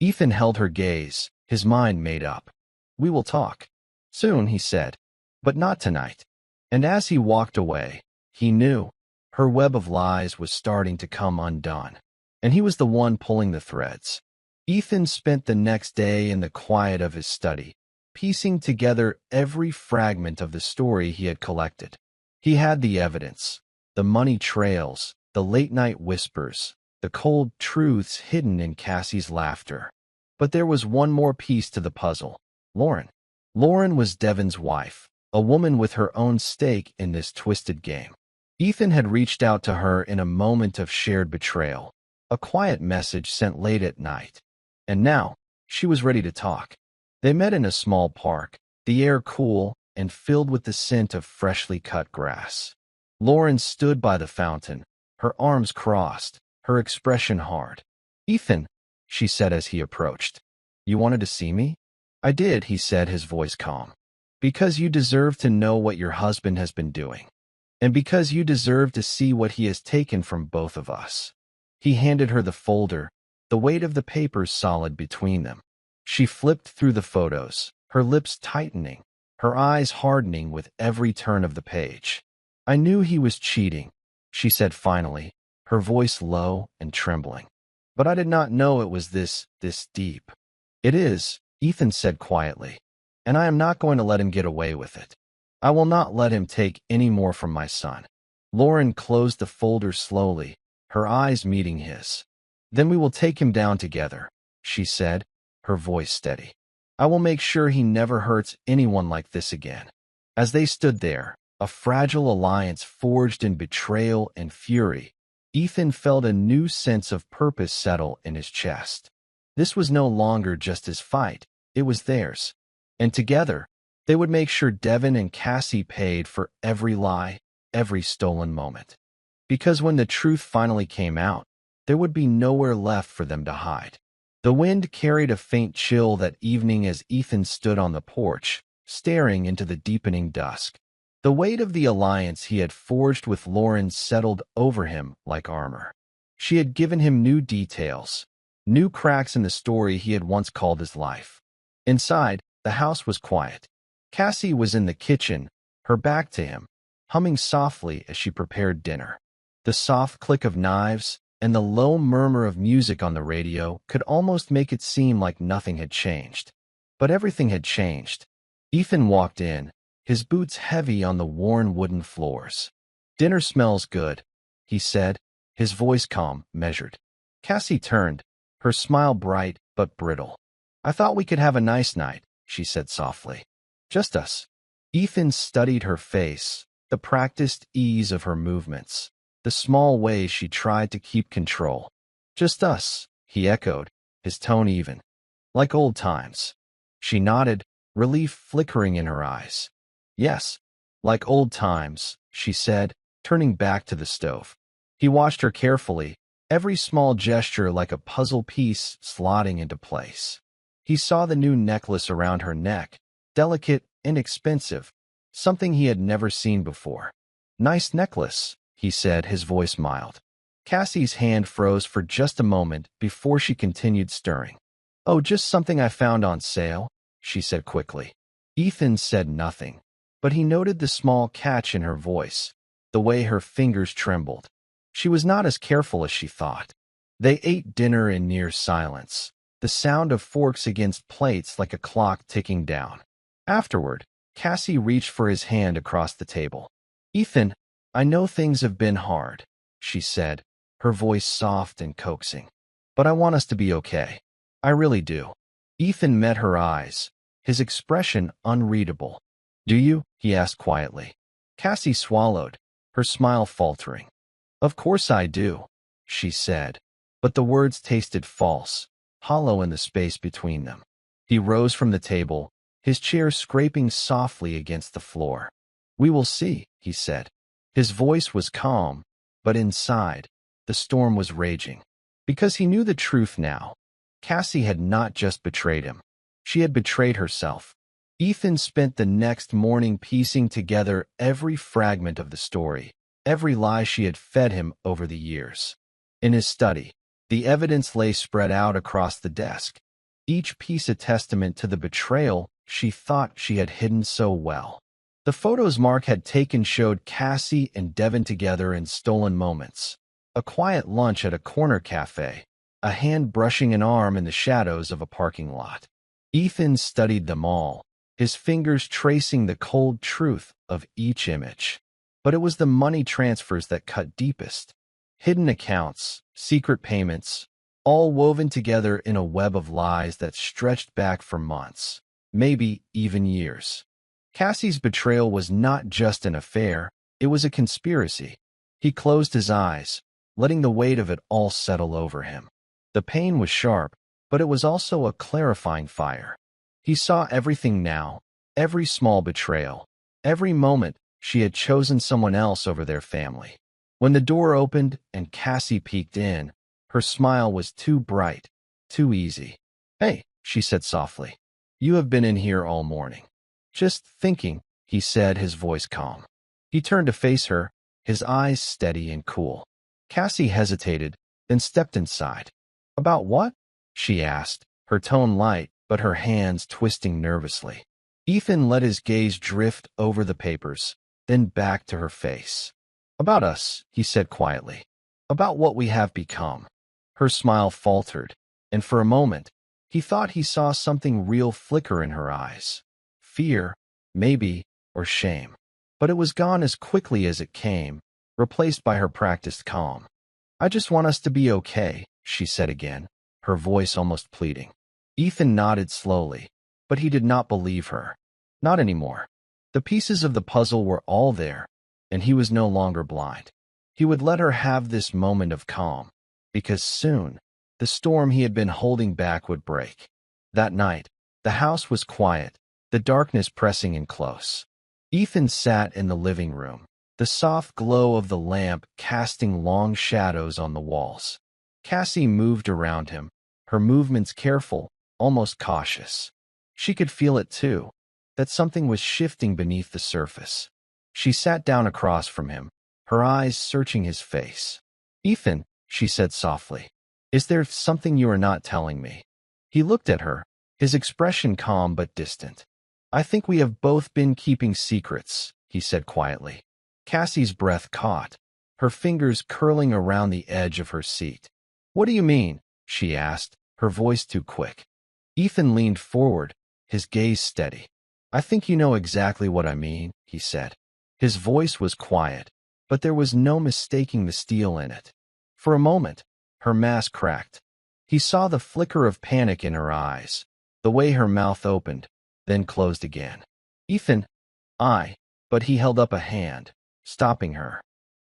Ethan held her gaze, his mind made up. "We will talk. Soon," he said, "but not tonight." And as he walked away, he knew her web of lies was starting to come undone, and he was the one pulling the threads. Ethan spent the next day in the quiet of his study, piecing together every fragment of the story he had collected. He had the evidence, the money trails, the late-night whispers, the cold truths hidden in Cassie's laughter. But there was one more piece to the puzzle: Lauren. Lauren was Devin's wife, a woman with her own stake in this twisted game. Ethan had reached out to her in a moment of shared betrayal, a quiet message sent late at night. And now, she was ready to talk. They met in a small park, the air cool and filled with the scent of freshly cut grass. Lauren stood by the fountain, her arms crossed, her expression hard. "Ethan," she said as he approached, "you wanted to see me?" "I did," he said, his voice calm. "Because you deserve to know what your husband has been doing. And because you deserve to see what he has taken from both of us." He handed her the folder, the weight of the papers solid between them. She flipped through the photos, her lips tightening, her eyes hardening with every turn of the page. "I knew he was cheating," she said finally, her voice low and trembling. "But I did not know it was this deep." "It is," Ethan said quietly, "and I am not going to let him get away with it. I will not let him take any more from my son." Lauren closed the folder slowly, her eyes meeting his. "Then we will take him down together," she said, her voice steady. "I will make sure he never hurts anyone like this again." As they stood there, a fragile alliance forged in betrayal and fury, Ethan felt a new sense of purpose settle in his chest. This was no longer just his fight, it was theirs. And together, they would make sure Devin and Cassie paid for every lie, every stolen moment. Because when the truth finally came out, there would be nowhere left for them to hide. The wind carried a faint chill that evening as Ethan stood on the porch, staring into the deepening dusk. The weight of the alliance he had forged with Lauren settled over him like armor. She had given him new details, new cracks in the story he had once called his life. Inside, the house was quiet. Cassie was in the kitchen, her back to him, humming softly as she prepared dinner. The soft click of knives, and the low murmur of music on the radio could almost make it seem like nothing had changed. But everything had changed. Ethan walked in, his boots heavy on the worn wooden floors. "Dinner smells good," he said, his voice calm, measured. Cassie turned, her smile bright but brittle. "I thought we could have a nice night," she said softly. "Just us." Ethan studied her face, the practiced ease of her movements, the small ways she tried to keep control. "Just us," he echoed, his tone even. "Like old times." She nodded, relief flickering in her eyes. "Yes, like old times," she said, turning back to the stove. He watched her carefully, every small gesture like a puzzle piece slotting into place. He saw the new necklace around her neck, delicate and expensive, something he had never seen before. "Nice necklace," he said, his voice mild. Cassie's hand froze for just a moment before she continued stirring. "Oh, just something I found on sale," she said quickly. Ethan said nothing, but he noted the small catch in her voice, the way her fingers trembled. She was not as careful as she thought. They ate dinner in near silence, the sound of forks against plates like a clock ticking down. Afterward, Cassie reached for his hand across the table. "Ethan, I know things have been hard," she said, her voice soft and coaxing. "But I want us to be okay. I really do." Ethan met her eyes, his expression unreadable. "Do you?" he asked quietly. Cassie swallowed, her smile faltering. "Of course I do," she said, but the words tasted false, hollow in the space between them. He rose from the table, his chair scraping softly against the floor. "We will see," he said. His voice was calm, but inside, the storm was raging. Because he knew the truth now. Cassie had not just betrayed him. She had betrayed herself. Ethan spent the next morning piecing together every fragment of the story, every lie she had fed him over the years. In his study, the evidence lay spread out across the desk, each piece a testament to the betrayal she thought she had hidden so well. The photos Mark had taken showed Cassie and Devin together in stolen moments, a quiet lunch at a corner cafe, a hand brushing an arm in the shadows of a parking lot. Ethan studied them all, his fingers tracing the cold truth of each image. But it was the money transfers that cut deepest. Hidden accounts, secret payments, all woven together in a web of lies that stretched back for months, maybe even years. Cassie's betrayal was not just an affair, it was a conspiracy. He closed his eyes, letting the weight of it all settle over him. The pain was sharp, but it was also a clarifying fire. He saw everything now, every small betrayal, every moment she had chosen someone else over their family. When the door opened and Cassie peeked in, her smile was too bright, too easy. "Hey," she said softly. "You have been in here all morning." "Just thinking," he said, his voice calm. He turned to face her, his eyes steady and cool. Cassie hesitated, then stepped inside. "About what?" she asked, her tone light, but her hands twisting nervously. Ethan let his gaze drift over the papers, then back to her face. "About us," he said quietly. "About what we have become." Her smile faltered, and for a moment, he thought he saw something real flicker in her eyes. Fear, maybe, or shame. But it was gone as quickly as it came, replaced by her practiced calm. "I just want us to be okay," she said again, her voice almost pleading. Ethan nodded slowly, but he did not believe her. Not anymore. The pieces of the puzzle were all there, and he was no longer blind. He would let her have this moment of calm, because soon, the storm he had been holding back would break. That night, the house was quiet, the darkness pressing in close. Ethan sat in the living room, the soft glow of the lamp casting long shadows on the walls. Cassie moved around him, her movements careful, almost cautious. She could feel it too, that something was shifting beneath the surface. She sat down across from him, her eyes searching his face. "Ethan," she said softly, "is there something you are not telling me?" He looked at her, his expression calm but distant. "I think we have both been keeping secrets," he said quietly. Cassie's breath caught. her fingers curling around the edge of her seat. "What do you mean?" she asked, her voice too quick. Ethan leaned forward, his gaze steady. "I think you know exactly what I mean," he said. His voice was quiet, but there was no mistaking the steel in it. For a moment, her mask cracked. He saw the flicker of panic in her eyes, the way her mouth opened, then closed again. "Ethan, but he held up a hand, stopping her.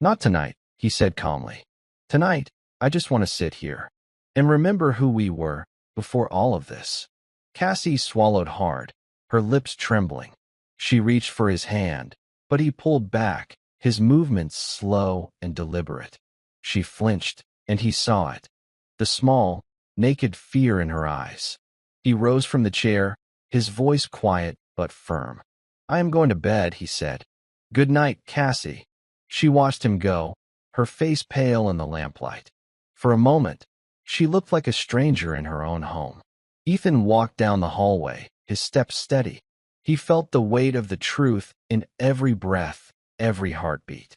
"Not tonight," he said calmly. "Tonight, I just want to sit here and remember who we were before all of this." Cassie swallowed hard, her lips trembling. She reached for his hand, but he pulled back, his movements slow and deliberate. She flinched, and he saw it, the small, naked fear in her eyes. He rose from the chair, his voice quiet but firm. "I am going to bed," he said. "Good night, Cassie." She watched him go, her face pale in the lamplight. For a moment, she looked like a stranger in her own home. Ethan walked down the hallway, his steps steady. He felt the weight of the truth in every breath, every heartbeat.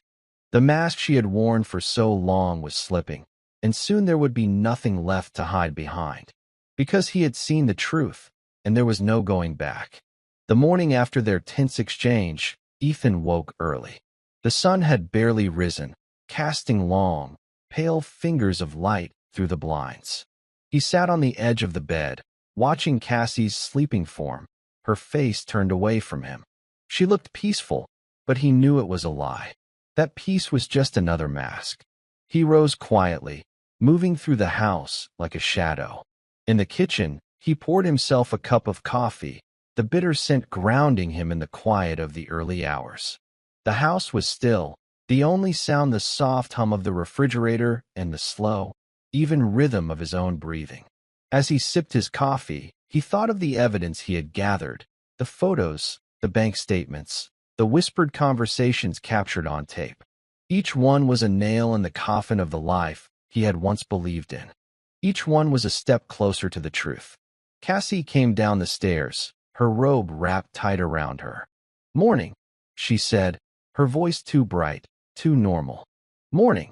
The mask she had worn for so long was slipping, and soon there would be nothing left to hide behind. Because he had seen the truth, and there was no going back. The morning after their tense exchange, Ethan woke early. The sun had barely risen, casting long, pale fingers of light through the blinds. He sat on the edge of the bed, watching Cassie's sleeping form, her face turned away from him. She looked peaceful, but he knew it was a lie. That peace was just another mask. He rose quietly, moving through the house like a shadow. In the kitchen, he poured himself a cup of coffee, the bitter scent grounding him in the quiet of the early hours. The house was still, the only sound the soft hum of the refrigerator and the slow, even rhythm of his own breathing. As he sipped his coffee, he thought of the evidence he had gathered, the photos, the bank statements, the whispered conversations captured on tape. Each one was a nail in the coffin of the life he had once believed in. Each one was a step closer to the truth. Cassie came down the stairs, her robe wrapped tight around her. "Morning," she said, her voice too bright, too normal. "Morning,"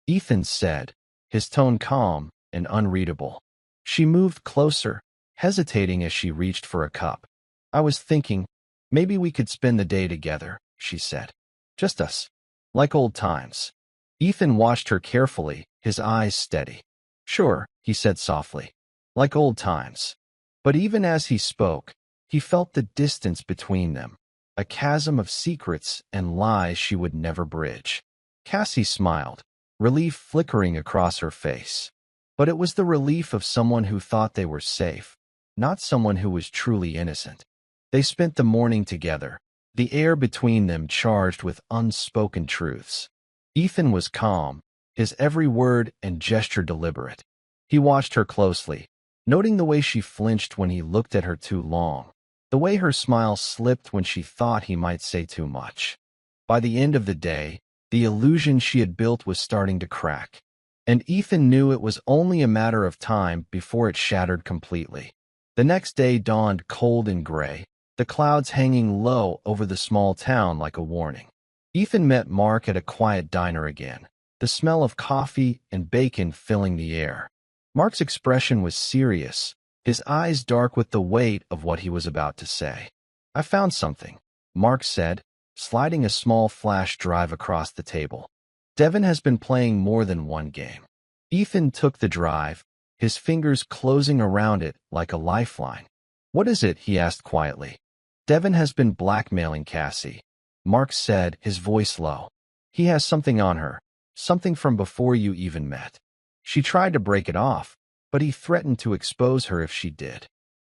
Ethan said, his tone calm and unreadable. She moved closer, hesitating as she reached for a cup. "I was thinking, maybe we could spend the day together," she said. "Just us. Like old times." Ethan watched her carefully, his eyes steady. "Sure," he said softly. "Like old times." But even as he spoke, he felt the distance between them, a chasm of secrets and lies she would never bridge. Cassie smiled, relief flickering across her face. But it was the relief of someone who thought they were safe, not someone who was truly innocent. They spent the morning together, the air between them charged with unspoken truths. Ethan was calm, his every word and gesture deliberate. He watched her closely, noting the way she flinched when he looked at her too long, the way her smile slipped when she thought he might say too much. By the end of the day, the illusion she had built was starting to crack, and Ethan knew it was only a matter of time before it shattered completely. The next day dawned cold and gray, the clouds hanging low over the small town like a warning. Ethan met Mark at a quiet diner again, the smell of coffee and bacon filling the air. Mark's expression was serious, his eyes dark with the weight of what he was about to say. "I found something," Mark said, sliding a small flash drive across the table. "Devin has been playing more than one game." Ethan took the drive, his fingers closing around it like a lifeline. "What is it?" he asked quietly. "Devin has been blackmailing Cassie," Mark said, his voice low. "He has something on her, something from before you even met. She tried to break it off, but he threatened to expose her if she did."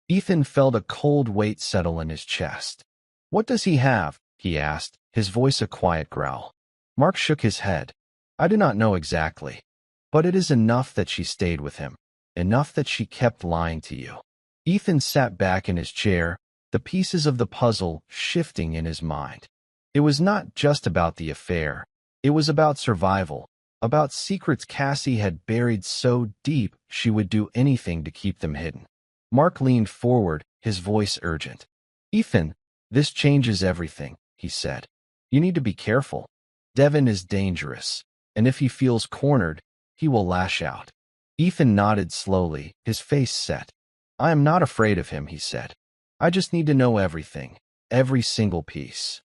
Ethan felt a cold weight settle in his chest. "What does he have?" he asked, his voice a quiet growl. Mark shook his head. "I do not know exactly, but it is enough that she stayed with him, enough that she kept lying to you." Ethan sat back in his chair, the pieces of the puzzle shifting in his mind. It was not just about the affair. It was about survival, about secrets Cassie had buried so deep she would do anything to keep them hidden. Mark leaned forward, his voice urgent. "Ethan, this changes everything," he said. "You need to be careful. Devin is dangerous. And if he feels cornered, he will lash out. Ethan nodded slowly, his face set. I am not afraid of him, he said. I just need to know everything, every single piece.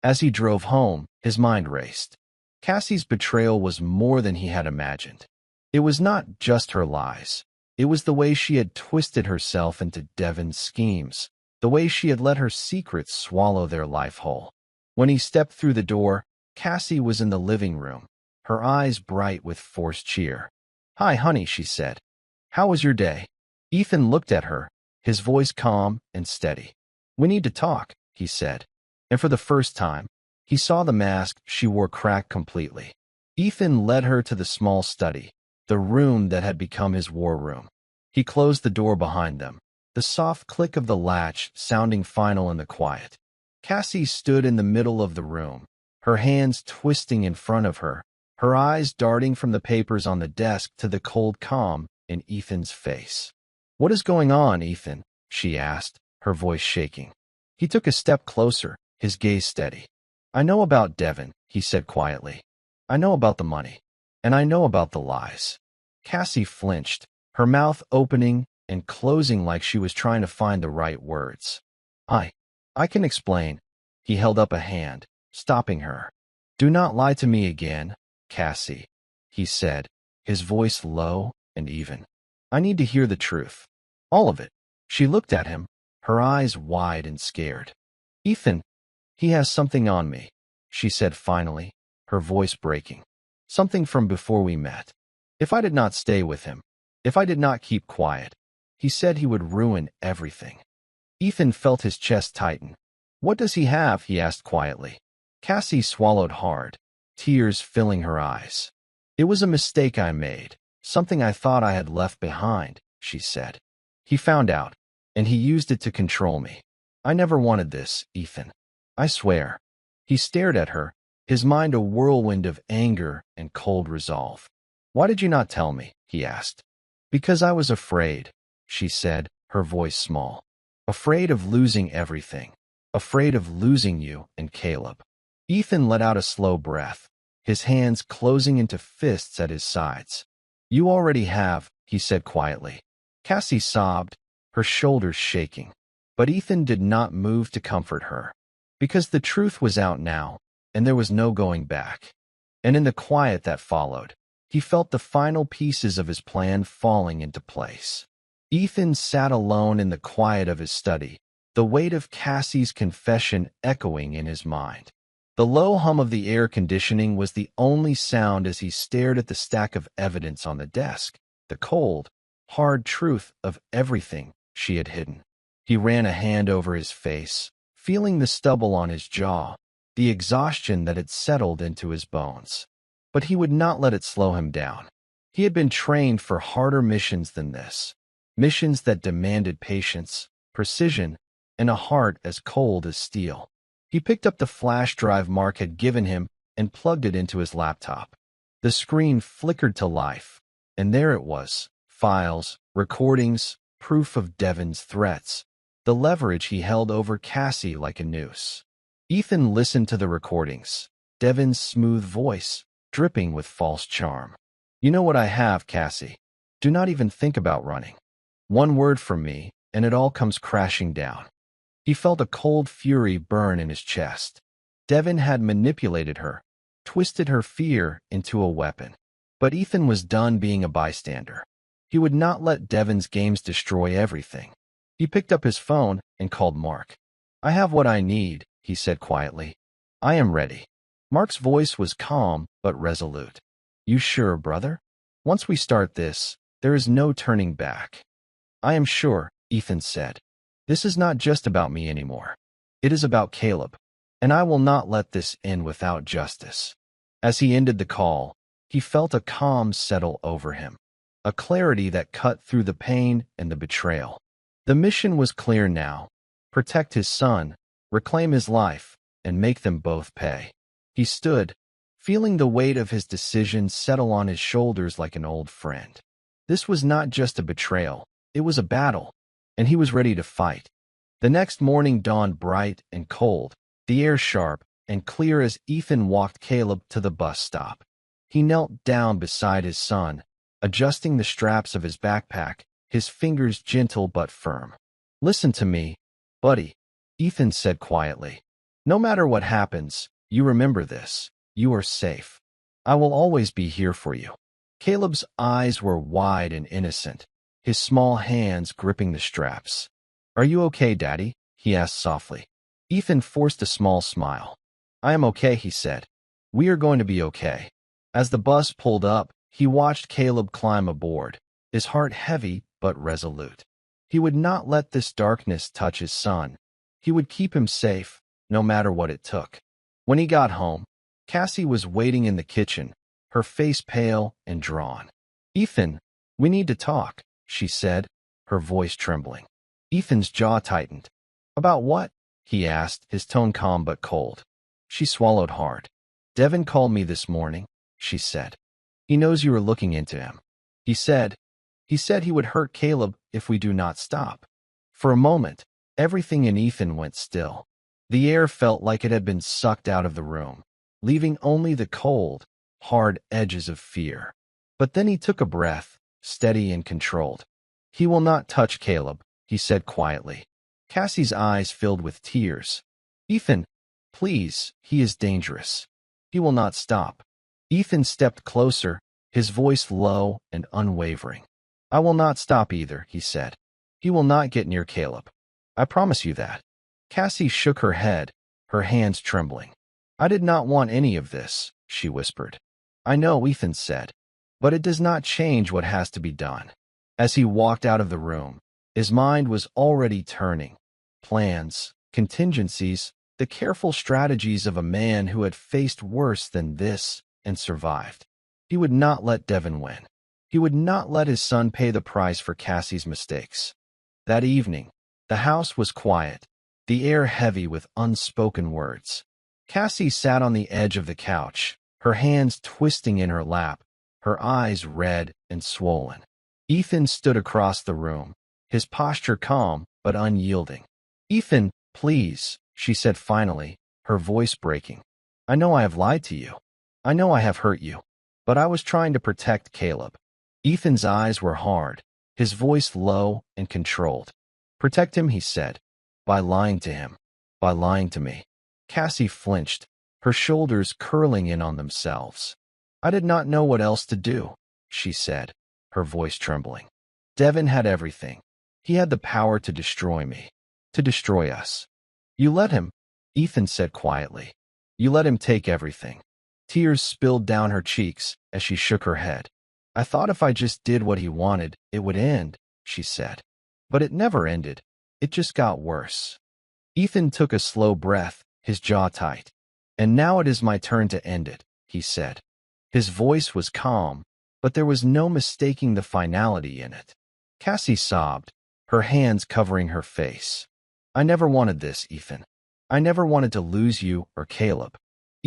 As he drove home, his mind raced. Cassie's betrayal was more than he had imagined. It was not just her lies. It was the way she had twisted herself into Devon's schemes, the way she had let her secrets swallow their life whole. When he stepped through the door, Cassie was in the living room, her eyes bright with forced cheer. Hi, honey, she said. How was your day? Ethan looked at her, his voice calm and steady. We need to talk, he said. And for the first time, he saw the mask she wore crack completely. Ethan led her to the small study, the room that had become his war room. He closed the door behind them, the soft click of the latch sounding final in the quiet. Cassie stood in the middle of the room, her hands twisting in front of her, her eyes darting from the papers on the desk to the cold calm in Ethan's face. What is going on, Ethan? She asked, her voice shaking. He took a step closer, his gaze steady. I know about Devon, he said quietly. I know about the money. And I know about the lies. Cassie flinched, her mouth opening and closing like she was trying to find the right words. I can explain. He held up a hand, stopping her. Do not lie to me again, Cassie, he said, his voice low and even. I need to hear the truth. All of it. She looked at him, her eyes wide and scared. Ethan, he has something on me, she said finally, her voice breaking. Something from before we met. If I did not stay with him, if I did not keep quiet, he said he would ruin everything. Ethan felt his chest tighten. What does he have? He asked quietly. Cassie swallowed hard, tears filling her eyes. It was a mistake I made, something I thought I had left behind, she said. He found out, and he used it to control me. I never wanted this, Ethan. I swear. He stared at her, his mind a whirlwind of anger and cold resolve. Why did you not tell me? He asked. Because I was afraid, she said, her voice small. Afraid of losing everything. Afraid of losing you and Caleb. Ethan let out a slow breath, his hands closing into fists at his sides. You already have, he said quietly. Cassie sobbed, her shoulders shaking. But Ethan did not move to comfort her. Because the truth was out now, and there was no going back. And in the quiet that followed, he felt the final pieces of his plan falling into place. Ethan sat alone in the quiet of his study, the weight of Cassie's confession echoing in his mind. The low hum of the air conditioning was the only sound as he stared at the stack of evidence on the desk, the cold, hard truth of everything she had hidden. He ran a hand over his face, feeling the stubble on his jaw, the exhaustion that had settled into his bones. But he would not let it slow him down. He had been trained for harder missions than this, missions that demanded patience, precision, and a heart as cold as steel. He picked up the flash drive Mark had given him and plugged it into his laptop. The screen flickered to life, and there it was, files, recordings, proof of Devon's threats, the leverage he held over Cassie like a noose. Ethan listened to the recordings, Devon's smooth voice, dripping with false charm. You know what I have, Cassie. Do not even think about running. One word from me, and it all comes crashing down. He felt a cold fury burn in his chest. Devon had manipulated her, twisted her fear into a weapon. But Ethan was done being a bystander. He would not let Devon's games destroy everything. He picked up his phone and called Mark. I have what I need, he said quietly. I am ready. Mark's voice was calm but resolute. You sure, brother? Once we start this, there is no turning back. I am sure, Ethan said. This is not just about me anymore. It is about Caleb, and I will not let this end without justice. As he ended the call, he felt a calm settle over him, a clarity that cut through the pain and the betrayal. The mission was clear now: protect his son, reclaim his life, and make them both pay. He stood, feeling the weight of his decision settle on his shoulders like an old friend. This was not just a betrayal, it was a battle, and he was ready to fight. The next morning dawned bright and cold, the air sharp and clear as Ethan walked Caleb to the bus stop. He knelt down beside his son, adjusting the straps of his backpack, his fingers gentle but firm. "Listen to me, buddy," Ethan said quietly. "No matter what happens, you remember this. You are safe. I will always be here for you." Caleb's eyes were wide and innocent, his small hands gripping the straps. "Are you okay, Daddy?" he asked softly. Ethan forced a small smile. "I am okay," he said. "We are going to be okay." As the bus pulled up, he watched Caleb climb aboard, his heart heavy but resolute. He would not let this darkness touch his son. He would keep him safe, no matter what it took. When he got home, Cassie was waiting in the kitchen, her face pale and drawn. "Ethan, we need to talk," she said, her voice trembling. Ethan's jaw tightened. "About what?" he asked, his tone calm but cold. She swallowed hard. "Devin called me this morning," she said. "He knows you are looking into him. He said he would hurt Caleb if we do not stop." For a moment, everything in Ethan went still. The air felt like it had been sucked out of the room, leaving only the cold, hard edges of fear. But then he took a breath, steady and controlled. "He will not touch Caleb," he said quietly. Cassie's eyes filled with tears. "Ethan, please, he is dangerous. He will not stop." Ethan stepped closer, his voice low and unwavering. "I will not stop either," he said. "He will not get near Caleb. I promise you that." Cassie shook her head, her hands trembling. "I did not want any of this," she whispered. "I know," Ethan said, "but it does not change what has to be done." As he walked out of the room, his mind was already turning. Plans, contingencies, the careful strategies of a man who had faced worse than this and survived. He would not let Devin win. He would not let his son pay the price for Cassie's mistakes. That evening, the house was quiet, the air heavy with unspoken words. Cassie sat on the edge of the couch, her hands twisting in her lap, her eyes red and swollen. Ethan stood across the room, his posture calm but unyielding. "Ethan, please," she said finally, her voice breaking. "I know I have lied to you. I know I have hurt you. But I was trying to protect Caleb." Ethan's eyes were hard, his voice low and controlled. "Protect him," he said. "By lying to him. By lying to me." Cassie flinched, her shoulders curling in on themselves. "I did not know what else to do," she said, her voice trembling. "Devin had everything. He had the power to destroy me, to destroy us. You let him," Ethan said quietly. "You let him take everything." Tears spilled down her cheeks as she shook her head. "I thought if I just did what he wanted, it would end," she said. "But it never ended. It just got worse." Ethan took a slow breath, his jaw tight. "And now it is my turn to end it," he said. His voice was calm, but there was no mistaking the finality in it. Cassie sobbed, her hands covering her face. "I never wanted this, Ethan. I never wanted to lose you or Caleb."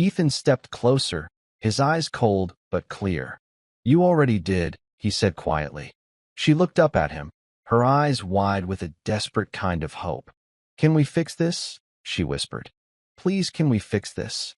Ethan stepped closer, his eyes cold but clear. "You already did," he said quietly. She looked up at him, her eyes wide with a desperate kind of hope. "Can we fix this?" she whispered. "Please, can we fix this?"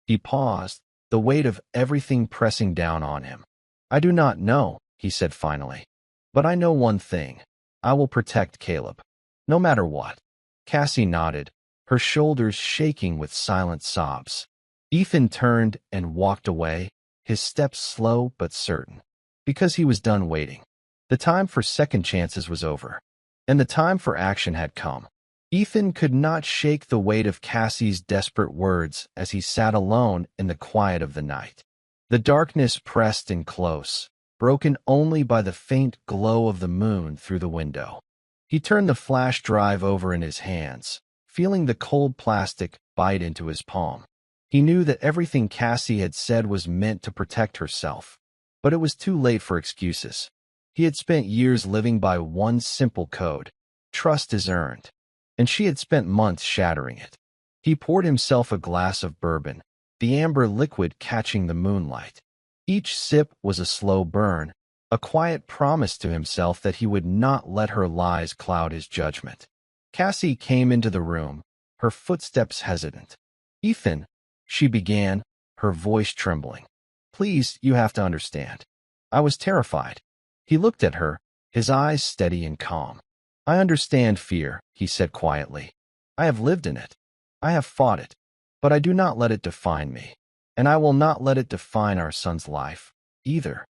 He paused, the weight of everything pressing down on him. "I do not know," he said finally. "But I know one thing. I will protect Caleb. No matter what." Cassie nodded, her shoulders shaking with silent sobs. Ethan turned and walked away, his steps slow but certain, because he was done waiting. The time for second chances was over, and the time for action had come. Ethan could not shake the weight of Cassie's desperate words as he sat alone in the quiet of the night. The darkness pressed in close, broken only by the faint glow of the moon through the window. He turned the flash drive over in his hands, feeling the cold plastic bite into his palm. He knew that everything Cassie had said was meant to protect herself, but it was too late for excuses. He had spent years living by one simple code: trust is earned, and she had spent months shattering it. He poured himself a glass of bourbon, the amber liquid catching the moonlight. Each sip was a slow burn, a quiet promise to himself that he would not let her lies cloud his judgment. Cassie came into the room, her footsteps hesitant. "Ethan," she began, her voice trembling. Please, you have to understand. I was terrified. He looked at her, his eyes steady and calm. I understand fear, he said quietly. I have lived in it. I have fought it. But I do not let it define me. And I will not let it define our son's life, either.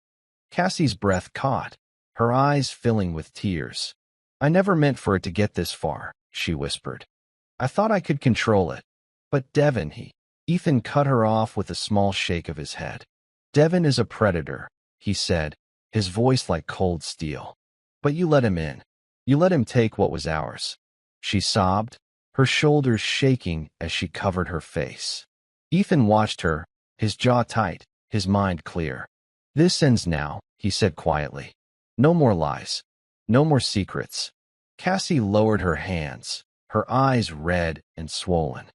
Cassie's breath caught, her eyes filling with tears. I never meant for it to get this far, she whispered. I thought I could control it. But Devin, Ethan cut her off with a small shake of his head. Devin is a predator, he said, his voice like cold steel. But you let him in. You let him take what was ours. She sobbed, her shoulders shaking as she covered her face. Ethan watched her, his jaw tight, his mind clear. This ends now, he said quietly. No more lies. No more secrets. Cassie lowered her hands, her eyes red and swollen.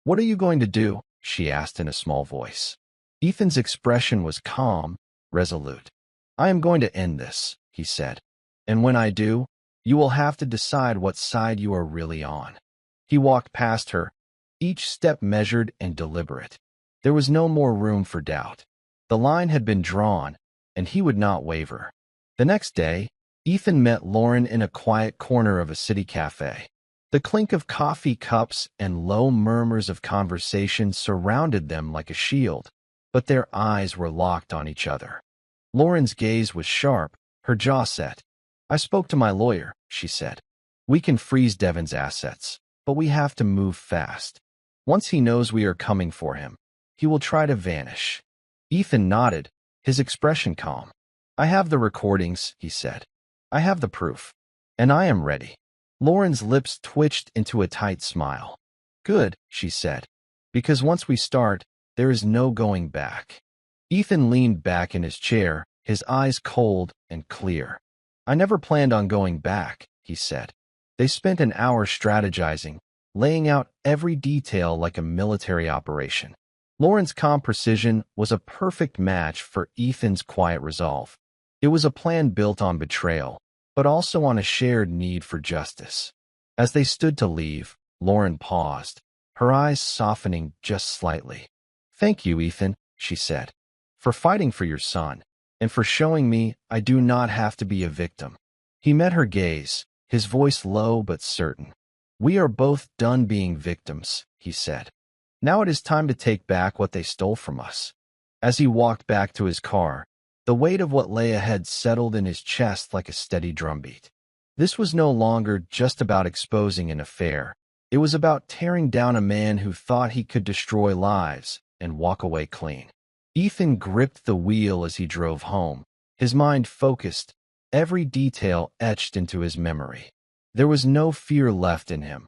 What are you going to do? She asked in a small voice. Ethan's expression was calm, resolute. I am going to end this, he said. And when I do, you will have to decide what side you are really on. He walked past her, each step measured and deliberate. There was no more room for doubt. The line had been drawn, and he would not waver. The next day, Ethan met Lauren in a quiet corner of a city cafe. The clink of coffee cups and low murmurs of conversation surrounded them like a shield, but their eyes were locked on each other. Lauren's gaze was sharp, her jaw set. I spoke to my lawyer, she said. We can freeze Devin's assets, but we have to move fast. Once he knows we are coming for him, he will try to vanish. Ethan nodded, his expression calm. I have the recordings, he said. I have the proof. And I am ready. Lauren's lips twitched into a tight smile. Good, she said. Because once we start, there is no going back. Ethan leaned back in his chair, his eyes cold and clear. I never planned on going back, he said. They spent an hour strategizing, laying out every detail like a military operation. Lauren's calm precision was a perfect match for Ethan's quiet resolve. It was a plan built on betrayal, but also on a shared need for justice. As they stood to leave, Lauren paused, her eyes softening just slightly. Thank you, Ethan, she said, for fighting for your son, and for showing me I do not have to be a victim. He met her gaze, his voice low but certain. We are both done being victims, he said. Now it is time to take back what they stole from us. As he walked back to his car, the weight of what lay ahead settled in his chest like a steady drumbeat. This was no longer just about exposing an affair. It was about tearing down a man who thought he could destroy lives and walk away clean. Ethan gripped the wheel as he drove home, his mind focused, every detail etched into his memory. There was no fear left in him,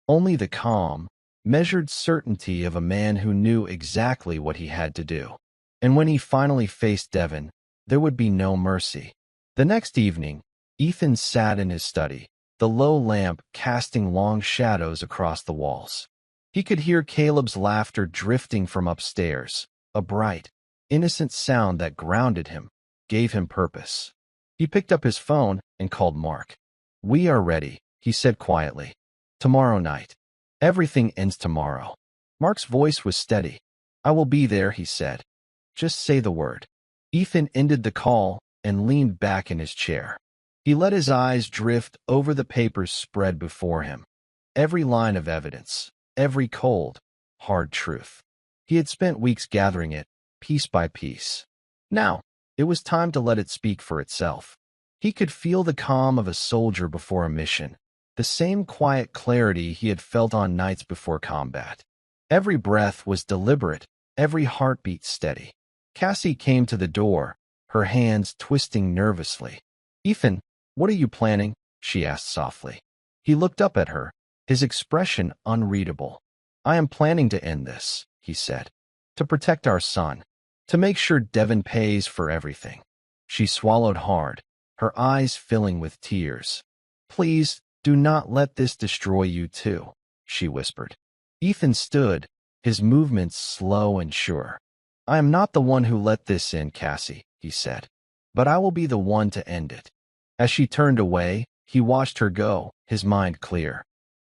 only the calm, measured certainty of a man who knew exactly what he had to do. And when he finally faced Devin, there would be no mercy. The next evening, Ethan sat in his study, the low lamp casting long shadows across the walls. He could hear Caleb's laughter drifting from upstairs, a bright, innocent sound that grounded him, gave him purpose. He picked up his phone and called Mark. We are ready, he said quietly. Tomorrow night. Everything ends tomorrow. Mark's voice was steady. I will be there, he said. Just say the word. Ethan ended the call and leaned back in his chair. He let his eyes drift over the papers spread before him. Every line of evidence, every cold, hard truth. He had spent weeks gathering it, piece by piece. Now, it was time to let it speak for itself. He could feel the calm of a soldier before a mission, the same quiet clarity he had felt on nights before combat. Every breath was deliberate, every heartbeat steady. Cassie came to the door, her hands twisting nervously. Ethan, what are you planning? She asked softly. He looked up at her, his expression unreadable. I am planning to end this, he said. To protect our son. To make sure Devin pays for everything. She swallowed hard, her eyes filling with tears. Please, do not let this destroy you too, she whispered. Ethan stood, his movements slow and sure. I am not the one who let this in, Cassie, he said. But I will be the one to end it. As she turned away, he watched her go, his mind clear.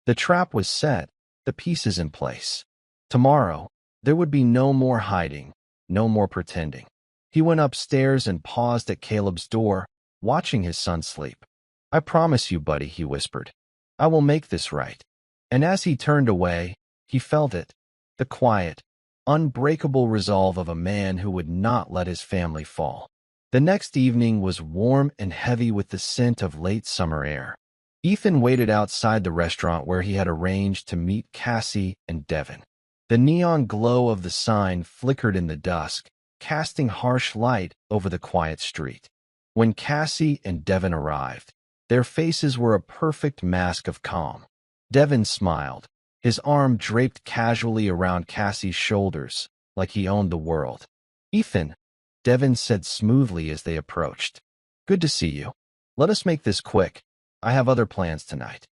The trap was set, the pieces in place. Tomorrow, there would be no more hiding, no more pretending. He went upstairs and paused at Caleb's door, watching his son sleep. "I promise you, buddy," he whispered. "I will make this right." And as he turned away, he felt it, the quiet, unbreakable resolve of a man who would not let his family fall. The next evening was warm and heavy with the scent of late summer air. Ethan waited outside the restaurant where he had arranged to meet Cassie and Devin. The neon glow of the sign flickered in the dusk, casting harsh light over the quiet street. When Cassie and Devin arrived, their faces were a perfect mask of calm. Devin smiled, his arm draped casually around Cassie's shoulders, like he owned the world. "Ethan," Devin said smoothly as they approached. "Good to see you. Let us make this quick. I have other plans tonight."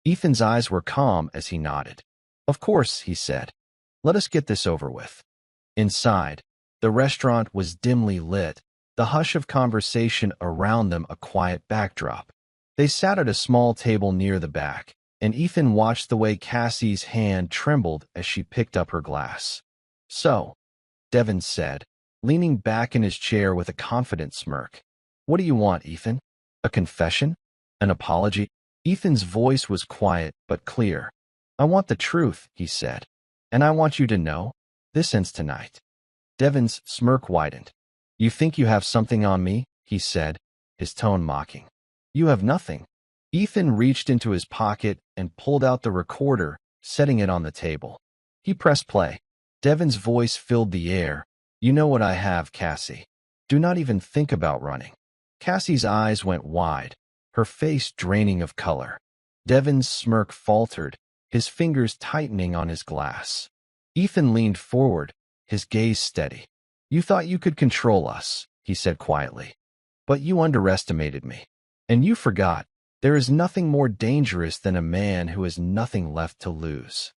Ethan's eyes were calm as he nodded. "Of course," he said. "Let us get this over with." Inside, the restaurant was dimly lit, the hush of conversation around them a quiet backdrop. They sat at a small table near the back, and Ethan watched the way Cassie's hand trembled as she picked up her glass. "So," Devin said, leaning back in his chair with a confident smirk. "What do you want, Ethan? A confession? An apology?" Ethan's voice was quiet but clear. "I want the truth," he said. "And I want you to know, this ends tonight." Devin's smirk widened. "You think you have something on me?" he said, his tone mocking. "You have nothing." Ethan reached into his pocket and pulled out the recorder, setting it on the table. He pressed play. Devin's voice filled the air. "You know what I have, Cassie. Do not even think about running." Cassie's eyes went wide, her face draining of color. Devin's smirk faltered, his fingers tightening on his glass. Ethan leaned forward, his gaze steady. "You thought you could control us," he said quietly. "But you underestimated me. And you forgot, there is nothing more dangerous than a man who has nothing left to lose."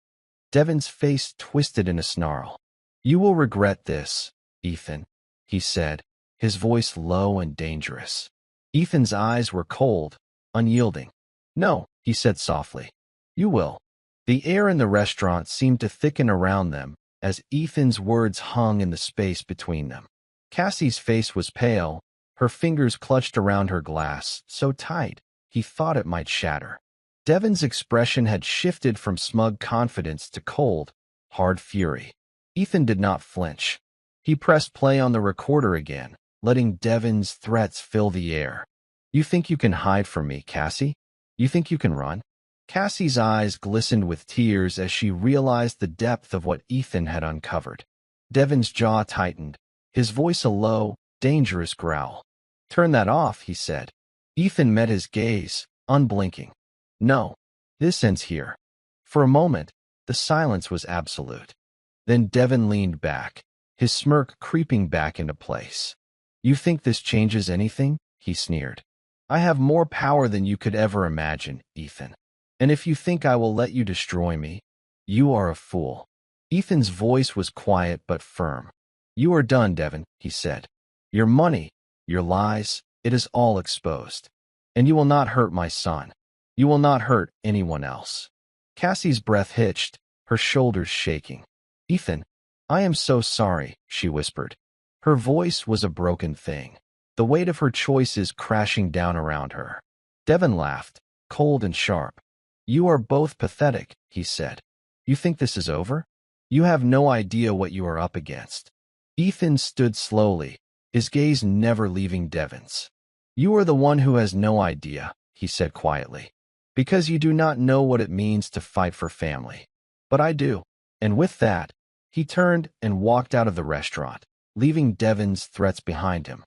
Devin's face twisted in a snarl. "You will regret this, Ethan," he said, his voice low and dangerous. Ethan's eyes were cold, unyielding. "No," he said softly. "You will." The air in the restaurant seemed to thicken around them as Ethan's words hung in the space between them. Cassie's face was pale, her fingers clutched around her glass, so tight he thought it might shatter. Devin's expression had shifted from smug confidence to cold, hard fury. Ethan did not flinch. He pressed play on the recorder again, letting Devin's threats fill the air. "You think you can hide from me, Cassie? You think you can run?" Cassie's eyes glistened with tears as she realized the depth of what Ethan had uncovered. Devin's jaw tightened, his voice a low, dangerous growl. "Turn that off," he said. Ethan met his gaze, unblinking. "No, this ends here." For a moment, the silence was absolute. Then Devin leaned back, his smirk creeping back into place. "You think this changes anything?" he sneered. "I have more power than you could ever imagine, Ethan. And if you think I will let you destroy me, you are a fool." Ethan's voice was quiet but firm. "You are done, Devin," he said. "Your money, your lies, it is all exposed. And you will not hurt my son. You will not hurt anyone else." Cassie's breath hitched, her shoulders shaking. "Ethan, I am so sorry," she whispered. Her voice was a broken thing, the weight of her choices crashing down around her. Devin laughed, cold and sharp. "You are both pathetic," he said. "You think this is over? You have no idea what you are up against." Ethan stood slowly, his gaze never leaving Devin's. "You are the one who has no idea," he said quietly, "because you do not know what it means to fight for family. But I do." And with that, he turned and walked out of the restaurant, leaving Devin's threats behind him.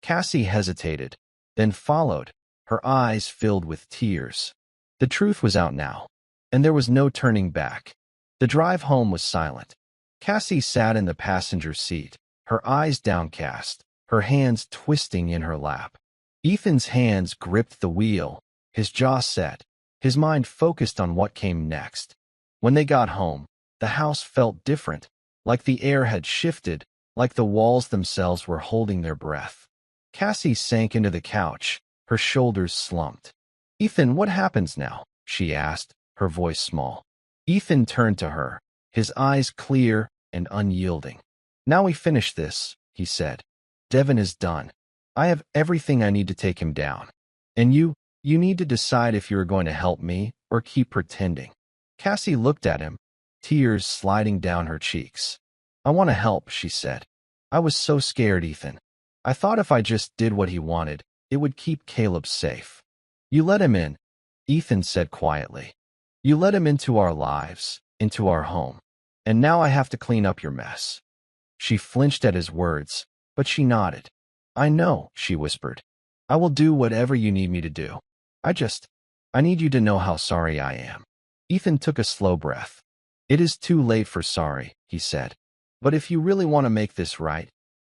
Cassie hesitated, then followed, her eyes filled with tears. The truth was out now, and there was no turning back. The drive home was silent. Cassie sat in the passenger seat, her eyes downcast, her hands twisting in her lap. Ethan's hands gripped the wheel, his jaw set, his mind focused on what came next. When they got home, the house felt different, like the air had shifted, like the walls themselves were holding their breath. Cassie sank into the couch, her shoulders slumped. "Ethan, what happens now?" she asked, her voice small. Ethan turned to her, his eyes clear and unyielding. "Now we finish this," he said. Devin is done. I have everything I need to take him down. And you need to decide if you're going to help me or keep pretending. Cassie looked at him, tears sliding down her cheeks. I want to help, she said. I was so scared, Ethan. I thought if I just did what he wanted, it would keep Caleb safe. You let him in, Ethan said quietly. You let him into our lives, into our home. And now I have to clean up your mess. She flinched at his words, but she nodded. I know, she whispered. I will do whatever you need me to do. I need you to know how sorry I am. Ethan took a slow breath. It is too late for sorry, he said. But if you really want to make this right,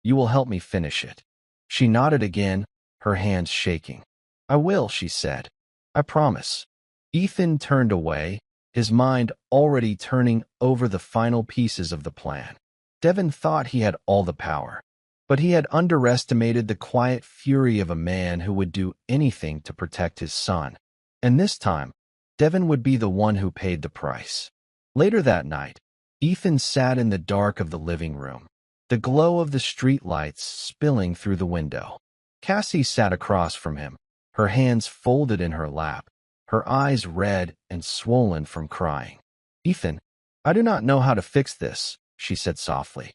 you will help me finish it. She nodded again, her hands shaking. I will, she said. I promise. Ethan turned away, his mind already turning over the final pieces of the plan. Devin thought he had all the power, but he had underestimated the quiet fury of a man who would do anything to protect his son. And this time, Devin would be the one who paid the price. Later that night, Ethan sat in the dark of the living room, the glow of the streetlights spilling through the window. Cassie sat across from him, her hands folded in her lap, her eyes red and swollen from crying. Ethan, I do not know how to fix this, she said softly.